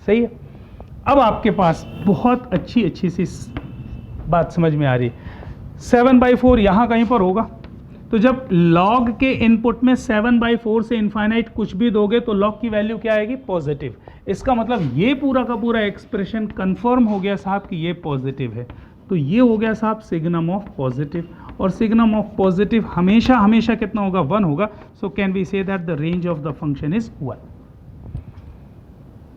Speaker 1: सही है। अब आपके पास बहुत अच्छी सी बात समझ में आ रही है, 7/4 यहाँ कहीं पर होगा, तो जब log के इनपुट में 7/4 से इनफाइनाइट कुछ भी दोगे तो log की वैल्यू क्या आएगी, पॉजिटिव। इसका मतलब ये पूरा का पूरा एक्सप्रेशन कंफर्म हो गया साहब कि ये पॉजिटिव है। तो ये हो गया साहब सिग्नम ऑफ पॉजिटिव, और सिग्नम ऑफ पॉजिटिव हमेशा हमेशा कितना होगा, 1 होगा। So can we say that the range of the function is 1।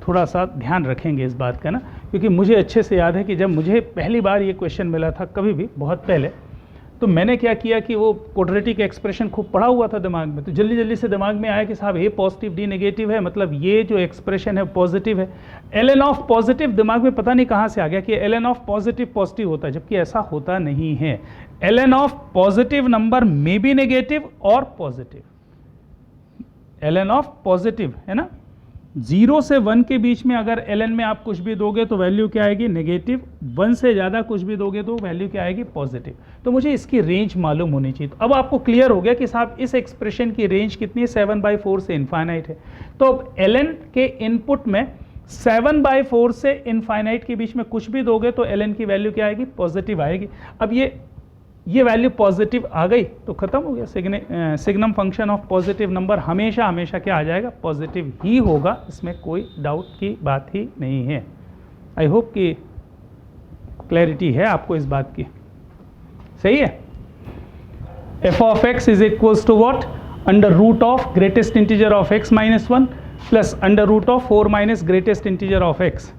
Speaker 1: थोड़ा सा ध्यान रखेंगे इस बात का ना, क्योंकि मुझे अच्छे से याद है कि जब मुझे पहली बार ये क्वेश्चन मिला था कभी भी बहुत पहले, तो मैंने क्या किया कि वो क्वाड्रेटिक एक्सप्रेशन खूब पढ़ा हुआ था दिमाग में, तो जल्दी जल्दी से दिमाग में आया कि साहब ए पॉजिटिव डी नेगेटिव है, मतलब ये जो एक्सप्रेशन है पॉजिटिव है। ln ऑफ पॉजिटिव दिमाग में पता नहीं कहाँ से आ गया कि ln ऑफ पॉजिटिव पॉजिटिव होता है, जबकि ऐसा होता नहीं है। ln of positive number may be negative और पॉजिटिव, ln ऑफ पॉजिटिव है ना, 0 से 1 के बीच में अगर ln में आप कुछ भी दोगे तो वैल्यू क्या आएगी, नेगेटिव। 1 से ज़्यादा कुछ भी दोगे तो वैल्यू क्या आएगी, पॉजिटिव। तो मुझे इसकी रेंज मालूम होनी चाहिए। तो अब आपको क्लियर हो गया कि साहब इस एक्सप्रेशन की रेंज कितनी है, 7/4 से इनफाइनाइट है। तो अब ln के इनपुट में 7/4 से इनफाइनाइट के बीच में कुछ भी दोगे तो ln की वैल्यू क्या आएगी, पॉजिटिव आएगी। अब ये वैल्यू पॉजिटिव आ गई तो खत्म हो गया। Signum function of positive number हमेशा हमेशा क्या आ जाएगा, पॉजिटिव ही होगा, इसमें कोई डाउट की बात ही नहीं है। आई होप कि क्लैरिटी है आपको इस बात की, सही है। F of x is equals to what, under root of greatest integer of x minus 1 plus under root of 4 minus greatest integer of x.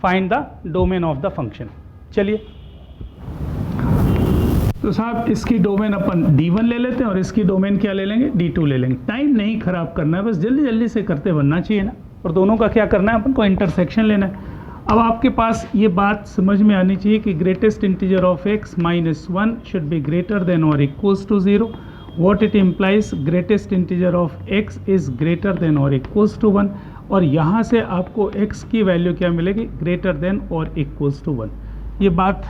Speaker 1: Find the domain of the function. चलिए, तो साहब इसकी डोमेन अपन D1 ले लेते हैं और इसकी डोमेन क्या ले लेंगे, D2 ले लेंगे। टाइम नहीं खराब करना है, बस जल्दी जल्दी से करते बनना चाहिए ना। और दोनों का क्या करना है, अपन को इंटरसेक्शन लेना है। अब आपके पास ये बात समझ में आनी चाहिए कि greatest integer of x minus 1 should be greater than और equals to 0। What it implies, greatest integer of x is greater than और इक्वल्स टू 1। और यहाँ से आपको x की वैल्यू क्या मिलेगी, ग्रेटर देन और इक्वल्स टू 1। ये बात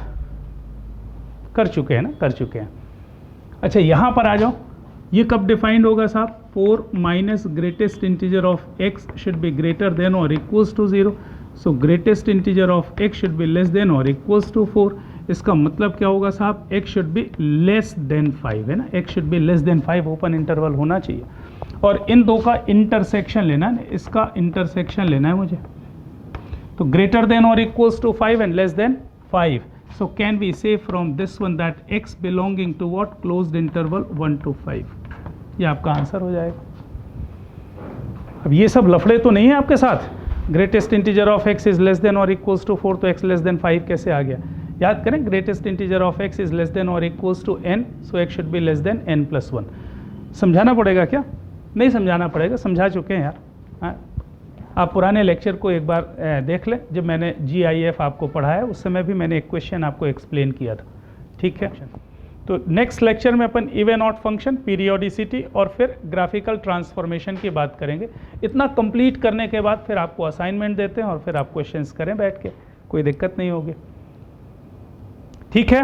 Speaker 1: कर चुके हैं ना, कर चुके हैं। अच्छा, यहाँ पर आ जाओ, ये कब डिफाइंड होगा साहब, 4 minus greatest integer of x should be greater than और equals to 0। So greatest integer of x should be less than और इक्वल्स टू 4। इसका मतलब क्या होगा साहब, x should be less than 5 है ना, x should be less than 5, open interval होना चाहिए। और इन दो का इंटरसेक्शन लेना है, इसका इंटरसेक्शन लेना है मुझे। तो ग्रेटर देन और equals to 5 and less than 5। So can we say from this one that x belonging to what, closed interval 1 to 5? ये आपका आंसर हो जाएगा। अब ये सब लफड़े तो नहीं है आपके साथ, greatest integer of x is less than और इक्वल्स टू 4, तो x लेस देन 5 कैसे आ गया। याद करें, greatest integer of x is less than और equals to n, so x should be less than n plus 1। समझाना पड़ेगा क्या, नहीं समझाना पड़ेगा, समझा चुके हैं यार। हाँ, आप पुराने लेक्चर को एक बार देख लें, जब मैंने GIF आपको पढ़ाया उस समय भी मैंने एक क्वेश्चन आपको एक्सप्लेन किया था, ठीक है। तो नेक्स्ट लेक्चर में अपन इवन ऑड फंक्शन, पीरियोडिसिटी और फिर ग्राफिकल ट्रांसफॉर्मेशन की बात करेंगे। इतना कंप्लीट करने के बाद फिर आपको असाइनमेंट देते हैं और फिर आप क्वेश्चंस करें बैठ के, कोई दिक्कत नहीं होगी, ठीक है।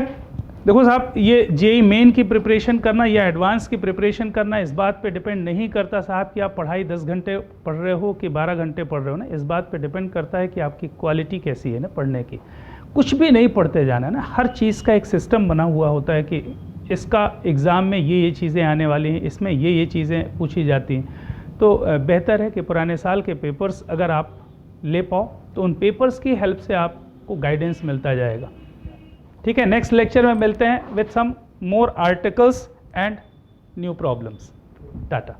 Speaker 1: देखो साहब, ये JEE मेन की प्रिपरेशन करना या एडवांस की प्रिपरेशन करना इस बात पे डिपेंड नहीं करता साहब कि आप पढ़ाई 10 घंटे पढ़ रहे हो कि 12 घंटे पढ़ रहे हो ना। इस बात पे डिपेंड करता है कि आपकी क्वालिटी कैसी है ना पढ़ने की। कुछ भी नहीं पढ़ते जाना है ना, हर चीज़ का एक सिस्टम बना हुआ होता है कि इसका एग्ज़ाम में ये चीज़ें आने वाली हैं, इसमें ये चीज़ें पूछी जाती हैं। तो बेहतर है कि पुराने साल के पेपर्स अगर आप ले पाओ तो उन पेपर्स की हेल्प से आपको गाइडेंस मिलता जाएगा, ठीक है। नेक्स्ट लेक्चर में मिलते हैं with some more articles and new problems. Tata.